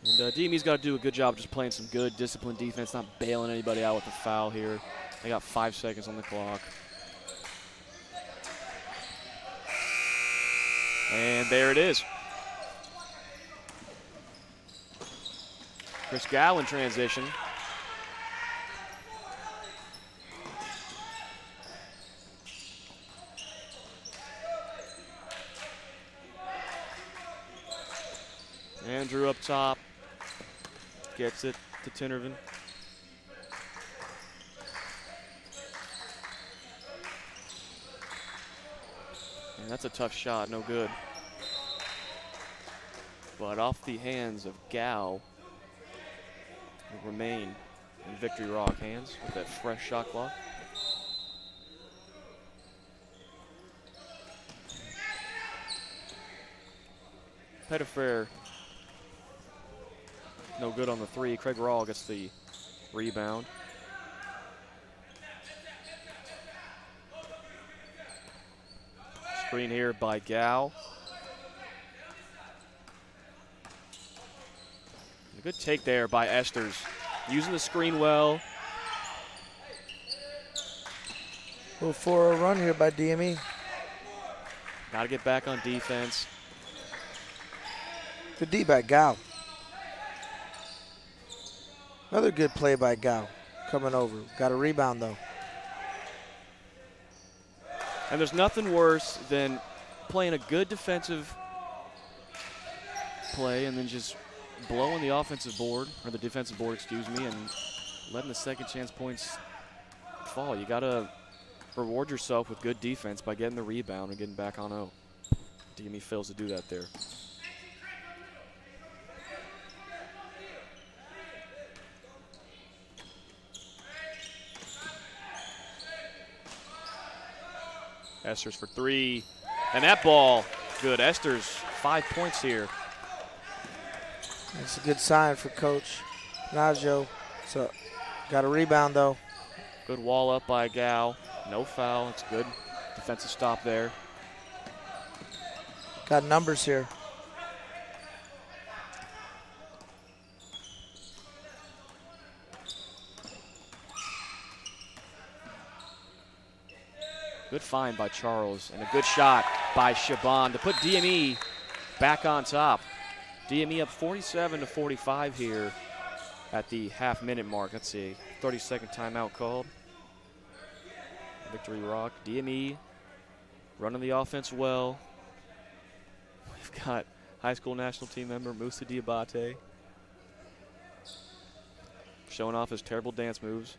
And DME's got to do a good job just playing some good, disciplined defense, not bailing anybody out with a foul here. They got 5 seconds on the clock. And there it is. Chris Gow in transition. Andrew up top. Gets it to Tinnervin. And that's a tough shot, no good. But off the hands of Gow, will remain in Victory Rock hands with that fresh shot clock. Pettifer, no good on the 3. Craig Rawl gets the rebound. Screen here by Gow. A good take there by Esters, using the screen well. Well, for a run here by DME. Got to get back on defense. Good D by Gow. Another good play by Gow coming over. Got a rebound, though. And there's nothing worse than playing a good defensive play and then just blowing the offensive board, or the defensive board, excuse me, and letting the second chance points fall. You got to reward yourself with good defense by getting the rebound and getting back on 0. DME fails to do that there. Esters for 3, and that ball, good. Esters, 5 points here. That's a good sign for Coach Naggio. So, got a rebound though. Good wall up by Gal. No foul. It's good defensive stop there. Got numbers here. Good find by Charles and a good shot by Shaban to put DME back on top. DME up 47-45 here at the half-minute mark. Let's see, 30-second timeout called. Victory Rock. DME running the offense well. We've got high school national team member Musa Diabate showing off his terrible dance moves.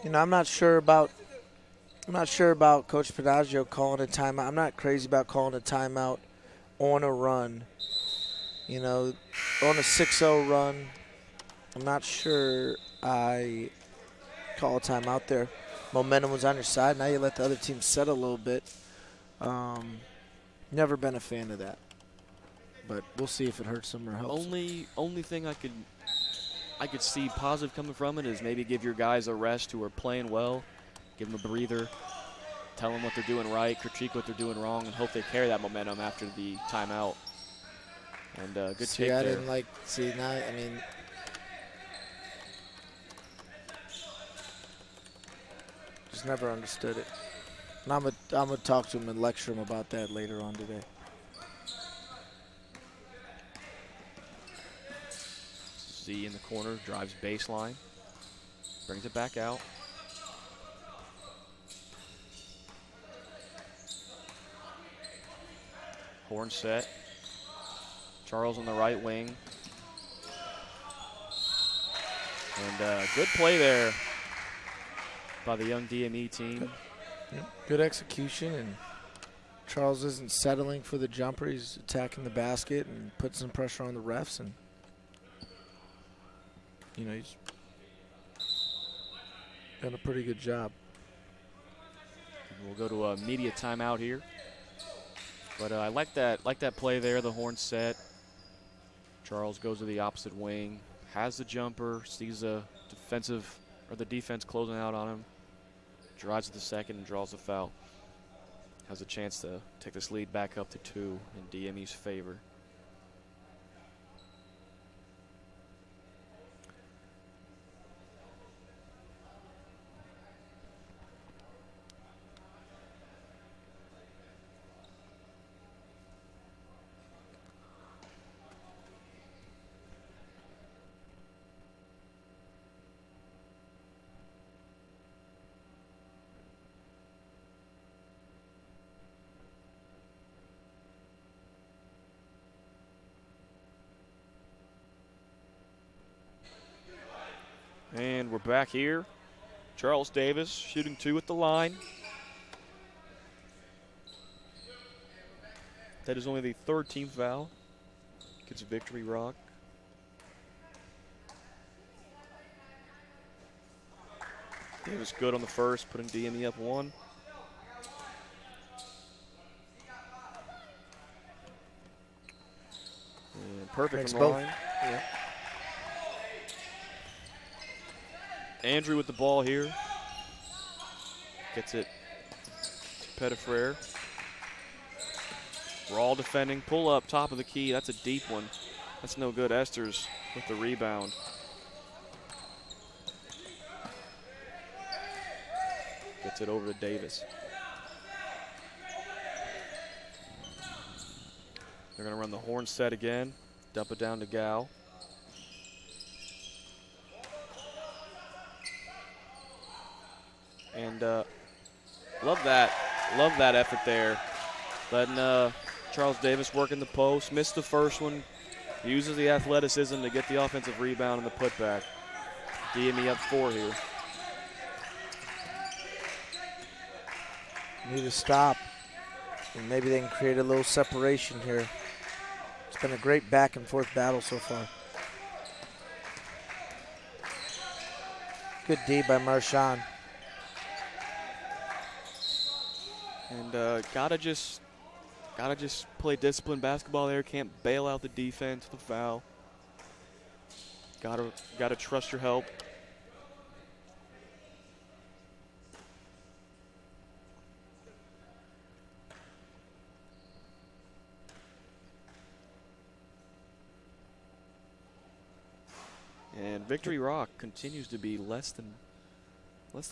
You know, I'm not sure about Coach Panaggio calling a timeout. I'm not crazy about calling a timeout on a run. You know, on a 6-0 run, I'm not sure I call a timeout there. Momentum was on your side. Now you let the other team settle a little bit. Never been a fan of that. But we'll see if it hurts them or helps. Only thing I could see positive coming from it is maybe give your guys a rest who are playing well, give them a breather, tell them what they're doing right, critique what they're doing wrong, and hope they carry that momentum after the timeout. And good take there. I didn't like, see, now, I mean, just never understood it. And I'm gonna talk to him and lecture him about that later on today. Z in the corner, drives baseline, brings it back out. Horn set. Charles on the right wing. And good play there by the young DME team. Good execution, and Charles isn't settling for the jumper. He's attacking the basket and putting some pressure on the refs, and you know, he's done a pretty good job. We'll go to a media timeout here. But I like that play there, the horn set. Charles goes to the opposite wing, has the jumper, sees the defense closing out on him, drives to the second and draws a foul. Has a chance to take this lead back up to 2 in DME's favor. And we're back here. Charles Davis shooting 2 at the line. That is only the 3rd team foul. Gets a Victory Rock. Davis good on the first, putting DME up 1. And perfect from the line. Yeah. Andrew with the ball here. Gets it to Pettifrere. We're all defending. Pull up, top of the key. That's a deep one. That's no good. Esters with the rebound. Gets it over to Davis. They're going to run the horn set again. Dump it down to Gal. And love that effort there letting Charles Davis work in the post. Missed the first one. Uses the athleticism to get the offensive rebound and the putback. DME up 4 here. Need to stop. And maybe they can create a little separation here. It's been a great back and forth battle so far. Good D by Marshawn. And gotta just play disciplined basketball there. Can't bail out the defense with a foul. Gotta trust your help. And Victory Rock continues to be less than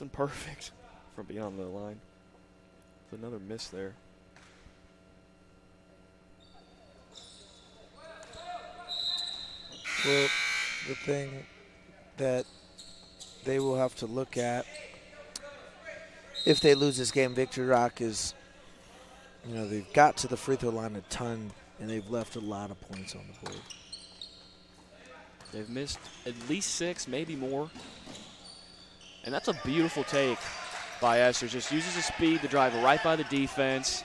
perfect from beyond the line. Another miss there. Well, the thing that they will have to look at if they lose this game, Victory Rock, is, you know, they've got to the free throw line a ton and they've left a lot of points on the board. They've missed at least 6, maybe more. And that's a beautiful take by Esther. Just uses his speed to drive right by the defense.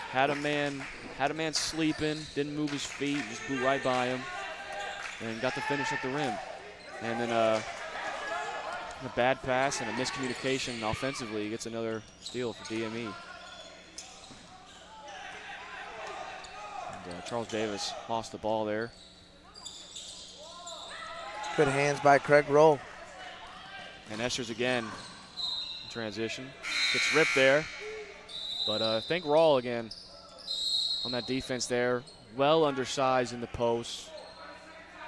Had a man sleeping, didn't move his feet, just blew right by him, and got the finish at the rim. And then a bad pass and a miscommunication offensively gets another steal for DME. And Charles Davis lost the ball there. Good hands by Craig Roll. And Esther's again in transition. Gets ripped there. But I think Rawl again on that defense there. Well undersized in the post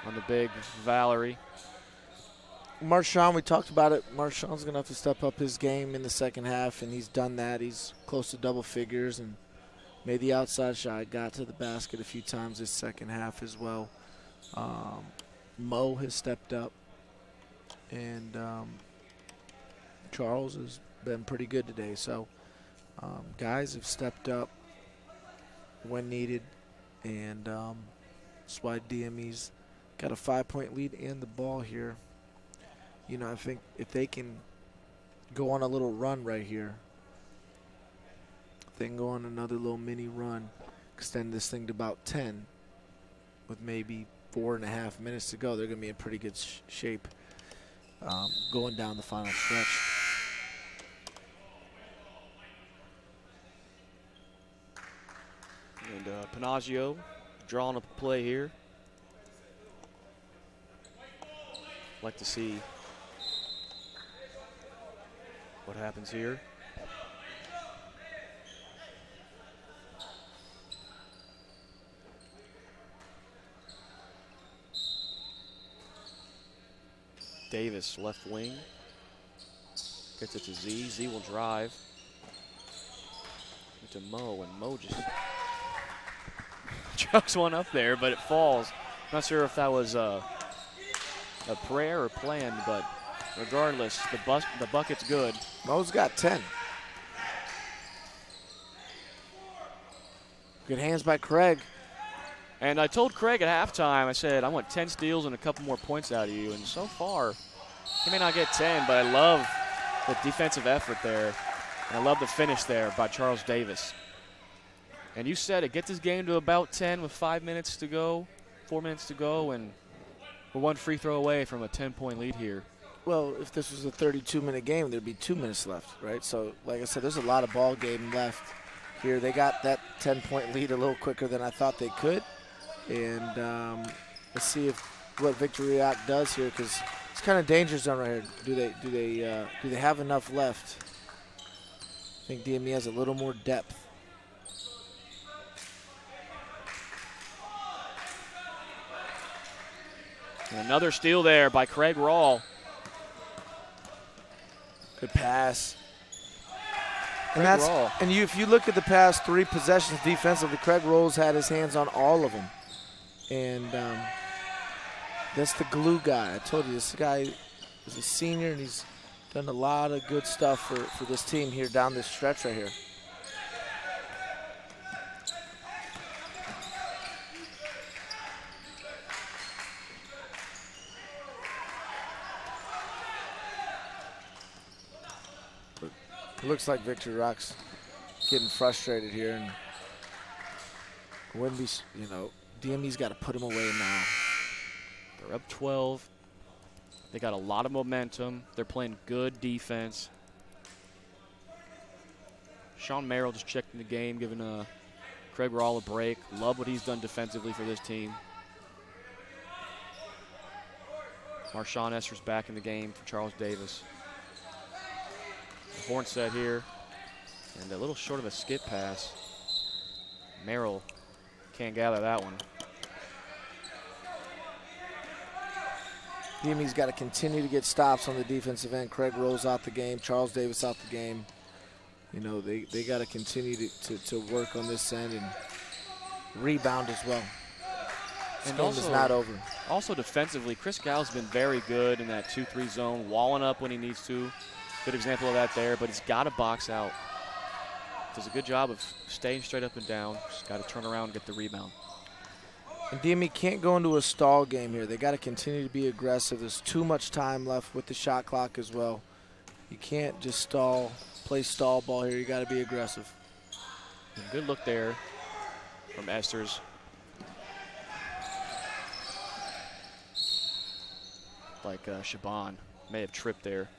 on the big Valerie. Marshawn, we talked about it. Marshawn's going to have to step up his game in the second half, and he's done that. He's close to double figures and made the outside shot. Got to the basket a few times this second half as well. Mo has stepped up, and Charles has been pretty good today. So guys have stepped up when needed, and that's why DME's got a 5-point lead and the ball here. You know, I think if they can go on a little run right here, they can go on another little mini run, extend this thing to about 10 with maybe 4.5 minutes to go. They're going to be in pretty good shape going down the final stretch. And Panaggio drawing up a play here. Like to see what happens here. Davis, left wing. Gets it to Z. Z will drive. To Mo, and Mo just chucks one up there, but it falls. Not sure if that was a prayer or planned, but regardless, the bucket's good. Mo's got 10. Good hands by Craig. And I told Craig at halftime, I said, I want 10 steals and a couple more points out of you. And so far, he may not get 10, but I love the defensive effort there. And I love the finish there by Charles Davis. And you said it, get this game to about 10 with 5 minutes to go, 4 minutes to go, and we're one free throw away from a 10-point lead here. Well, if this was a 32-minute game, there'd be 2 minutes left, right? So, like I said, there's a lot of ball game left here. They got that 10-point lead a little quicker than I thought they could. And let's see what Victory Rock does here, because it's kind of danger zone right here. Do they have enough left? I think DME has a little more depth. And another steal there by Craig Rawl. Good pass. Craig Rawl. And if you look at the past 3 possessions defensively, Craig Rawls had his hands on all of them. And that's the glue guy. I told you, this guy is a senior, and he's done a lot of good stuff for this team here down this stretch right here. It looks like Victor Rock's getting frustrated here, and wouldn't be, you know, DME's got to put him away now. They're up 12. They got a lot of momentum. They're playing good defense. Sean Merrill just checked in the game, giving Craig Rawle a break. Love what he's done defensively for this team. Marshawn Esther's back in the game for Charles Davis. The horn set here, and a little short of a skip pass. Merrill can't gather that one. DME's got to continue to get stops on the defensive end. Craig Rawle's out the game. Charles Davis out the game. You know, they got to continue to work on this end and rebound as well. This game is not over. Also defensively, Chris Gow's been very good in that 2-3 zone, walling up when he needs to. Good example of that there, but he's got to box out. Does a good job of staying straight up and down. Just got to turn around and get the rebound. And DME can't go into a stall game here. They got to continue to be aggressive. There's too much time left with the shot clock as well. You can't just stall, play stall ball here. You got to be aggressive. And good look there from Esters. Like Shaban may have tripped there.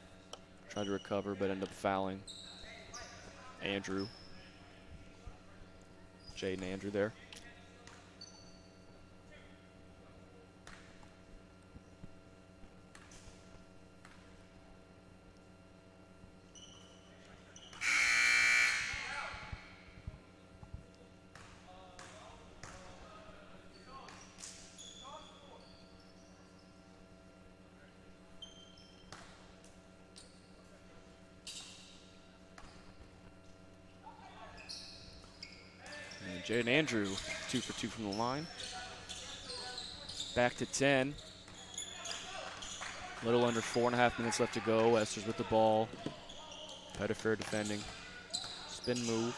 Tried to recover, but ended up fouling. Andrew. Jaden Andrew there. Jaden Andrew, 2 for 2 from the line. Back to 10. A little under 4.5 minutes left to go. Esters with the ball. Pettifer defending. Spin move.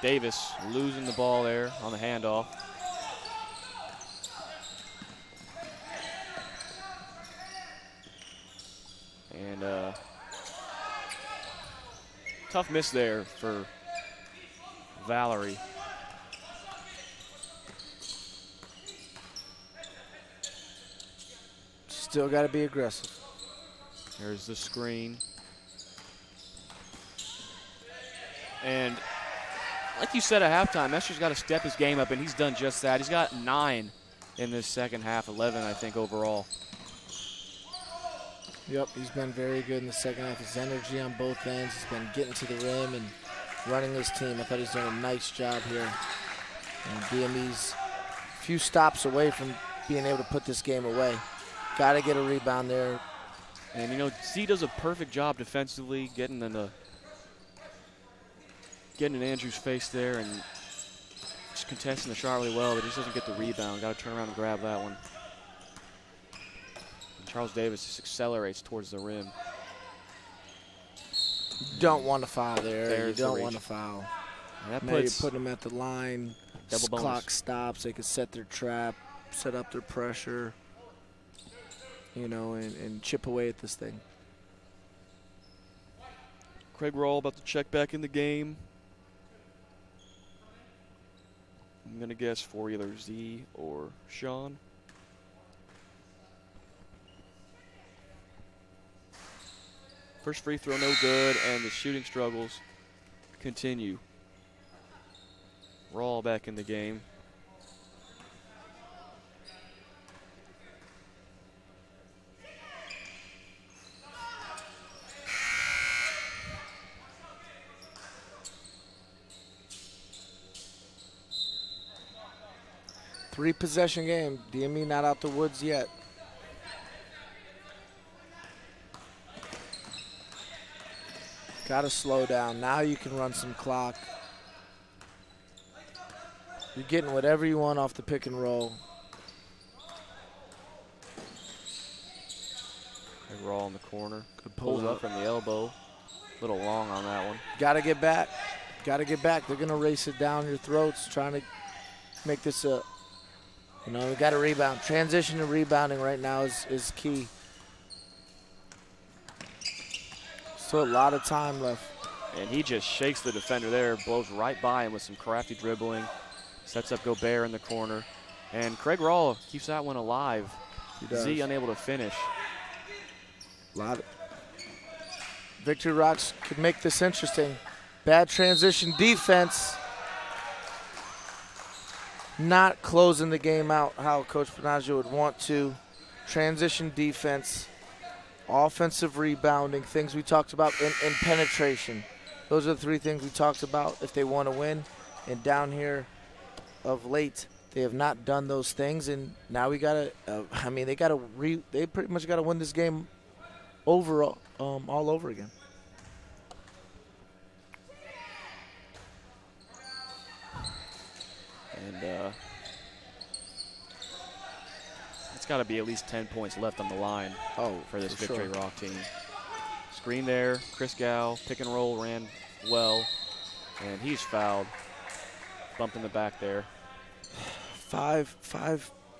Davis losing the ball there on the handoff. And tough miss there for Valerie. Still got to be aggressive. There's the screen. And like you said at halftime, Esther's got to step his game up, and he's done just that. He's got 9 in this second half, 11, I think, overall. Yep, he's been very good in the second half. His energy on both ends. He's been getting to the rim and running his team. I thought he's done a nice job here. And DME's a few stops away from being able to put this game away. Got to get a rebound there. And, you know, Z does a perfect job defensively, getting in Andrew's face there and just contesting the shot really well, but he just doesn't get the rebound. Got to turn around and grab that one. Charles Davis just accelerates towards the rim. Don't want to foul there. There's you don't want to foul. That now you're putting them at the line. Double bonus. Clock stops. They can set their trap, set up their pressure, you know, and chip away at this thing. Craig Rawle about to check back in the game. I'm going to guess for either Z or Sean. First free throw no good, and the shooting struggles continue. Rawle back in the game. Three-possession game. DME not out the woods yet. Got to slow down. Now you can run some clock. You're getting whatever you want off the pick and roll. Rawle in the corner. Good pulls up from the elbow. A little long on that one. Got to get back. Got to get back. They're going to race it down your throats, trying to make this a You know, we got to rebound. Transition and rebounding right now is key. Still a lot of time left. And he just shakes the defender there, blows right by him with some crafty dribbling. Sets up Gobert in the corner. And Craig Rawl keeps that one alive. He does. Z unable to finish. Victory Rocks could make this interesting. Bad transition defense. Not closing the game out how Coach Panaggio would want to. Transition defense, offensive rebounding, things we talked about, and penetration. Those are the three things we talked about if they want to win. And down here of late, they have not done those things. And now we got to, they pretty much got to win this game overall, all over again. And it's got to be at least 10 points left on the line for this Victory Rock team. Screen there, Chris Gow, pick and roll ran well, and he's fouled. Bump in the back there. Five.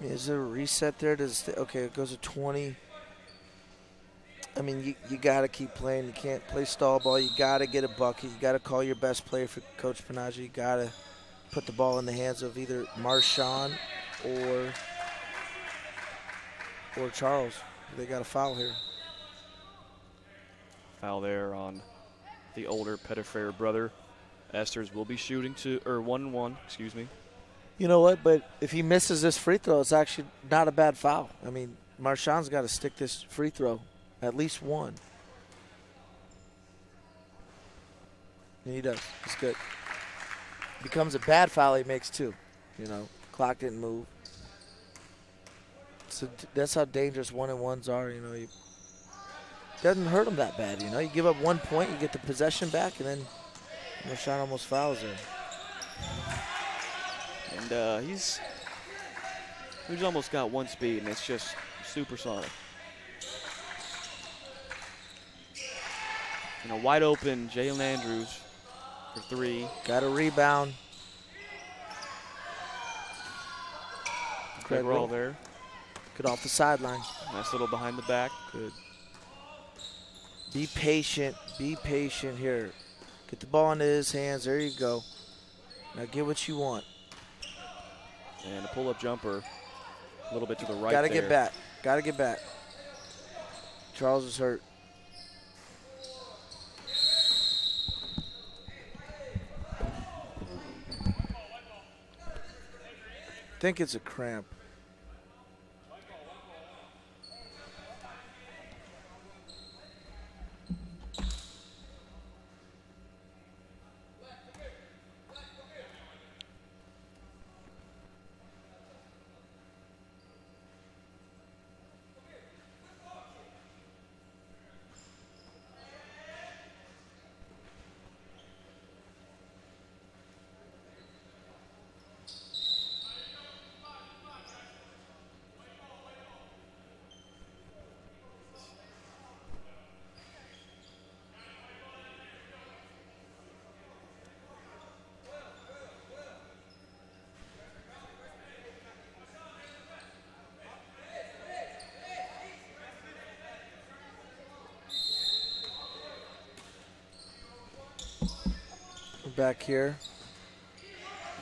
Is there a reset there? Okay, it goes to 20. I mean, you got to keep playing. You can't play stall ball. You got to get a bucket. You got to call your best player for Coach Panaggio. You got to put the ball in the hands of either Marshawn or Charles. They got a foul here. Foul there on the older Petitfrere brother. Esters will be shooting 1-1, excuse me. You know what? But if he misses this free throw, it's actually not a bad foul. I mean, Marshawn's got to stick this free throw, at least one. And he does. It's good. Becomes a bad foul, he makes two. You know, clock didn't move. So that's how dangerous 1-and-1s are. You know, it doesn't hurt him that bad. You know, you give up 1 point, you get the possession back, and then Marshawn almost fouls him. And he's almost got one speed, and it's just supersonic. And a wide open Jalen Andrews for three. Got a rebound. Craig Rawl there. Good off the sideline. Nice little behind the back. Good. Be patient. Be patient here. Get the ball into his hands. There you go. Now get what you want. And a pull-up jumper a little bit to the right. Gotta get back. Gotta get back. Charles is hurt. I think it's a cramp. Back here.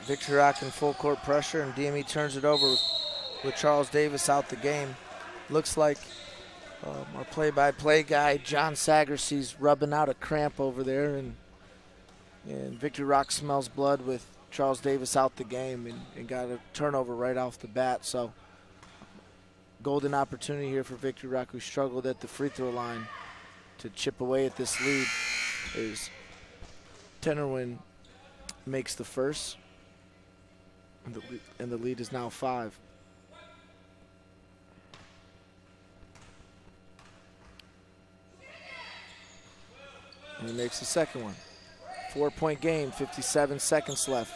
Victory Rock in full court pressure, and DME turns it over with Charles Davis out the game. Looks like our play-by-play guy, John Sagersy's rubbing out a cramp over there, and Victory Rock smells blood with Charles Davis out the game and got a turnover right off the bat. So golden opportunity here for Victory Rock, who struggled at the free throw line, to chip away at this lead. Is Tenorwin makes the first, and the lead is now 5. And he makes the second one. 4-point game, 57 seconds left.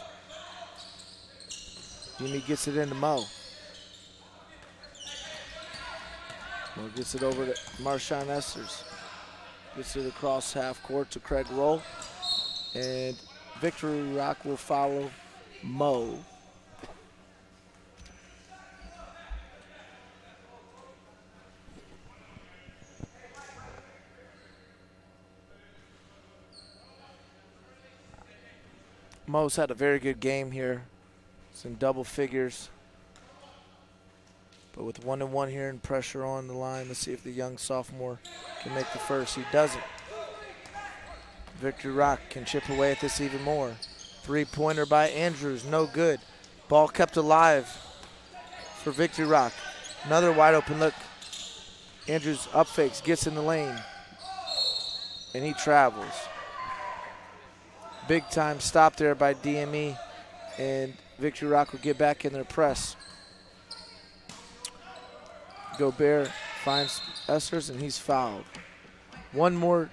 Jimmy gets it into Mo. Mo gets it over to Marshawn Esters. Gets it across half court to Craig Roll. And Victory Rock will follow Mo. Mo's had a very good game here. It's in double figures. But with 1-1 here and pressure on the line, let's see if the young sophomore can make the first. He doesn't. Victory Rock can chip away at this even more. Three-pointer by Andrews, no good. Ball kept alive for Victory Rock. Another wide open look. Andrews up fakes, gets in the lane, and he travels. Big time stop there by DME, and Victory Rock will get back in their press. Gobert finds Essers, and he's fouled. One more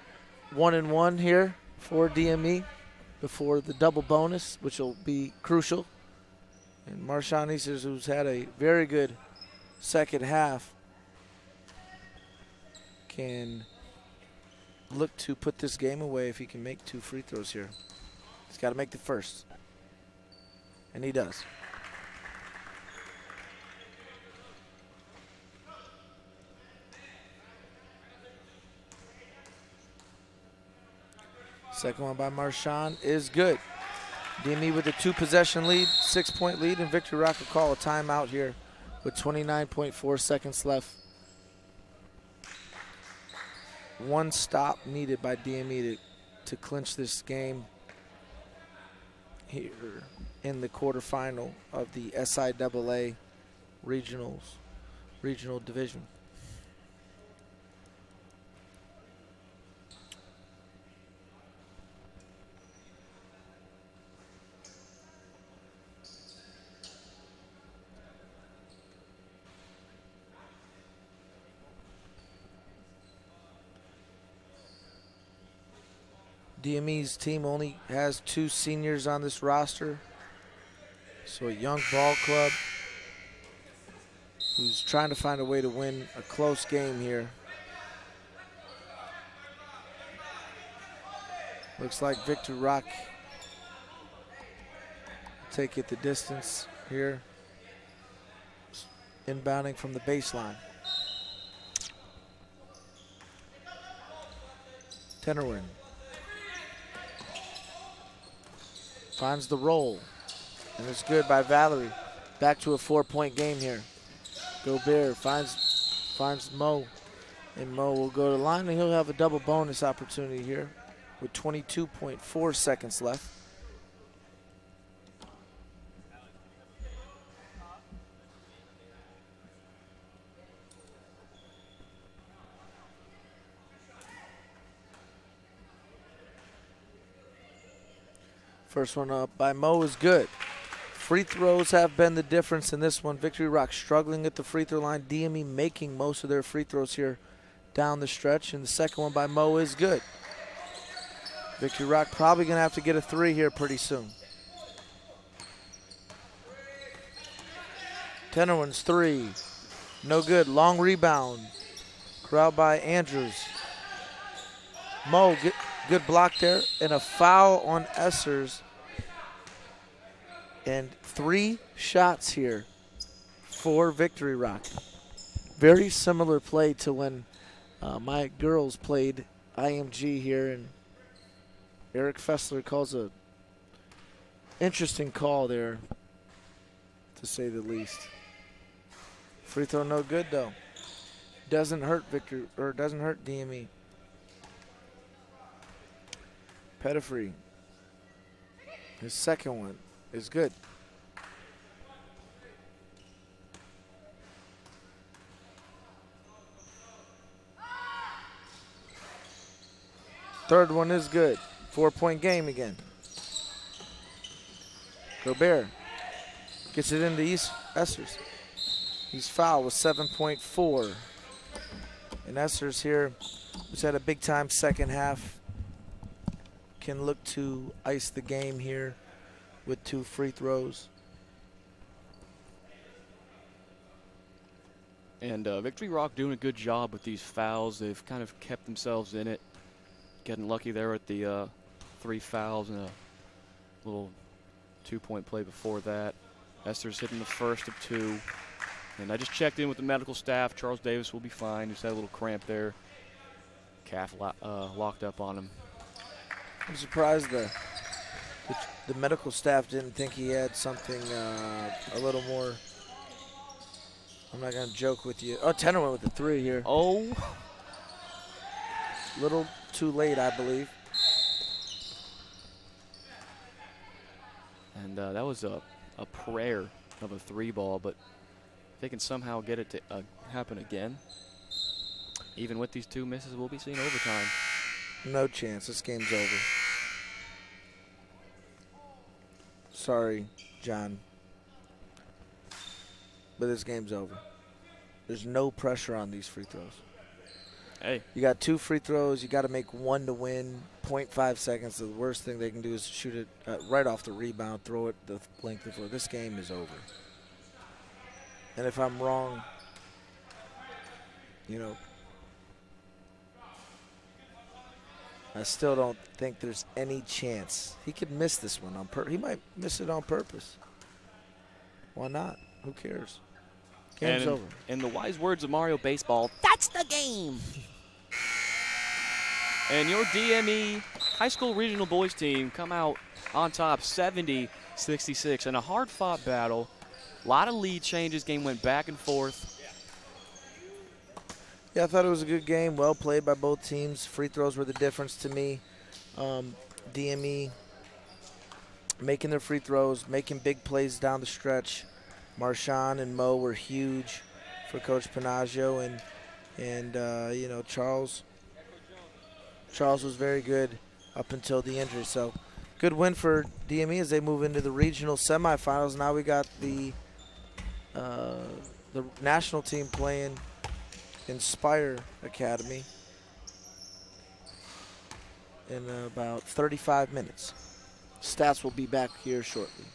1-1 here for DME before the double bonus, which will be crucial. And Marshawn Essers, who's had a very good second half, can look to put this game away if he can make 2 free throws here. He's got to make the first, and he does. Second one by Marshawn is good. DME with a 2-possession lead, 6-point lead, and Victory Rock will call a timeout here with 29.4 seconds left. One stop needed by DME to clinch this game here in the quarterfinal of the SIAA regional division. DME's team only has 2 seniors on this roster. So a young ball club who's trying to find a way to win a close game here. Looks like Victory Rock take it the distance here. Inbounding from the baseline. Tenorwin finds the roll, and it's good by Valerie. Back to a 4-point game here. Gobert finds Mo, and Mo will go to the line, and he'll have a double bonus opportunity here with 22.4 seconds left. First one up by Mo is good. Free throws have been the difference in this one. Victory Rock struggling at the free throw line. DME making most of their free throws here down the stretch. And the second one by Mo is good. Victory Rock probably going to have to get a 3 here pretty soon. Tenorwin's 3. No good. Long rebound. Corralled by Andrews. Mo, good block there. And a foul on Essers. And 3 shots here for Victory Rock. Very similar play to when my girls played IMG here, and Eric Fessler calls a interesting call there, to say the least. Free throw no good though. Doesn't hurt DME. Pettifree. His second one is good. Third one is good. 4-point game again. Gobert gets it into Essers. He's fouled with 7.4. And Essers here, who's had a big time second half, can look to ice the game here with 2 free throws. And Victory Rock doing a good job with these fouls. They've kind of kept themselves in it. Getting lucky there at the 3 fouls and a little 2-point play before that. Esther's hitting the first of 2. And I just checked in with the medical staff. Charles Davis will be fine. Just had a little cramp there. Calf locked up on him. I'm surprised the The medical staff didn't think he had something a little more. I'm not going to joke with you. Oh, Tenor went with the 3 here. Oh. Little too late, I believe. And that was a prayer of a 3 ball, but if they can somehow get it to happen again, even with these 2 misses, we'll be seeing overtime. No chance. This game's over. Sorry, John. But this game's over. There's no pressure on these free throws. Hey. You got 2 free throws. You got to make 1 to win. 0.5 seconds. The worst thing they can do is shoot it right off the rebound, throw it the length of the floor. This game is over. And if I'm wrong, you know, I still don't think there's any chance. He could miss this one on purpose. He might miss it on purpose. Why not? Who cares? Game's over. In the wise words of Mario Baseball, that's the game. And your DME high school regional boys team come out on top 70-66 in a hard-fought battle. A lot of lead changes. Game went back and forth. Yeah, I thought it was a good game. Well played by both teams. Free throws were the difference to me. DME making their free throws, making big plays down the stretch. Marshawn and Mo were huge for Coach Panaggio, and you know, Charles was very good up until the injury. So good win for DME as they move into the regional semifinals. Now we got the national team playing Inspire Academy in about 35 minutes. Stats will be back here shortly.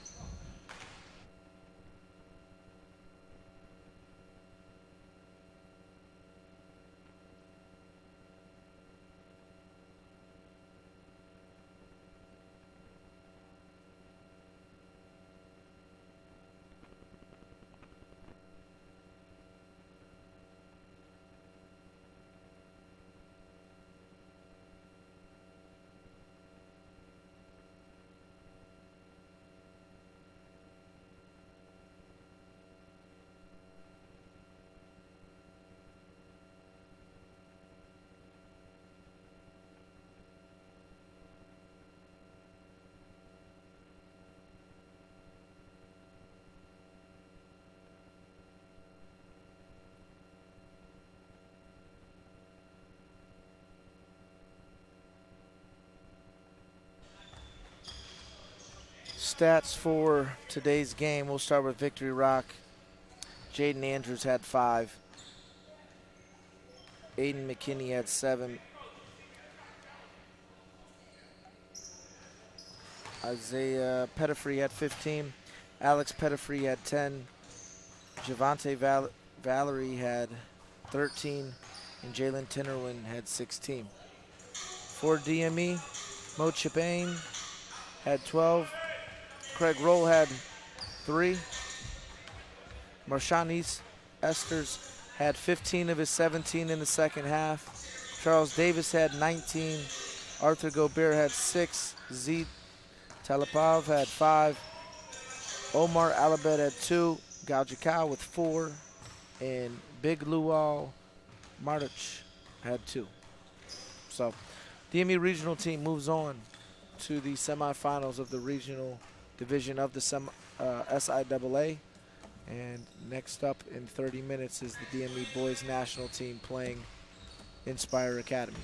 Stats for today's game. We'll start with Victory Rock. Jaden Andrews had 5. Aiden McKinney had 7. Isaiah Pettifree had 15. Alex Pettifree had 10. Javante Valerie had 13. And Jalen Tinnerwin had 16. For DME, Mo Chipane had 12. Craig Roll had 3. Marshawn Esters had 15 of his 17 in the second half. Charles Davis had 19. Arthur Gobert had 6. Z Talipov had 5. Omar Alabed had 2. Gaujikau with 4. And Big Luau Martich had 2. So DME regional team moves on to the semifinals of the regional division of the SIAA. And next up in 30 minutes is the DME boys national team playing Inspire Academy.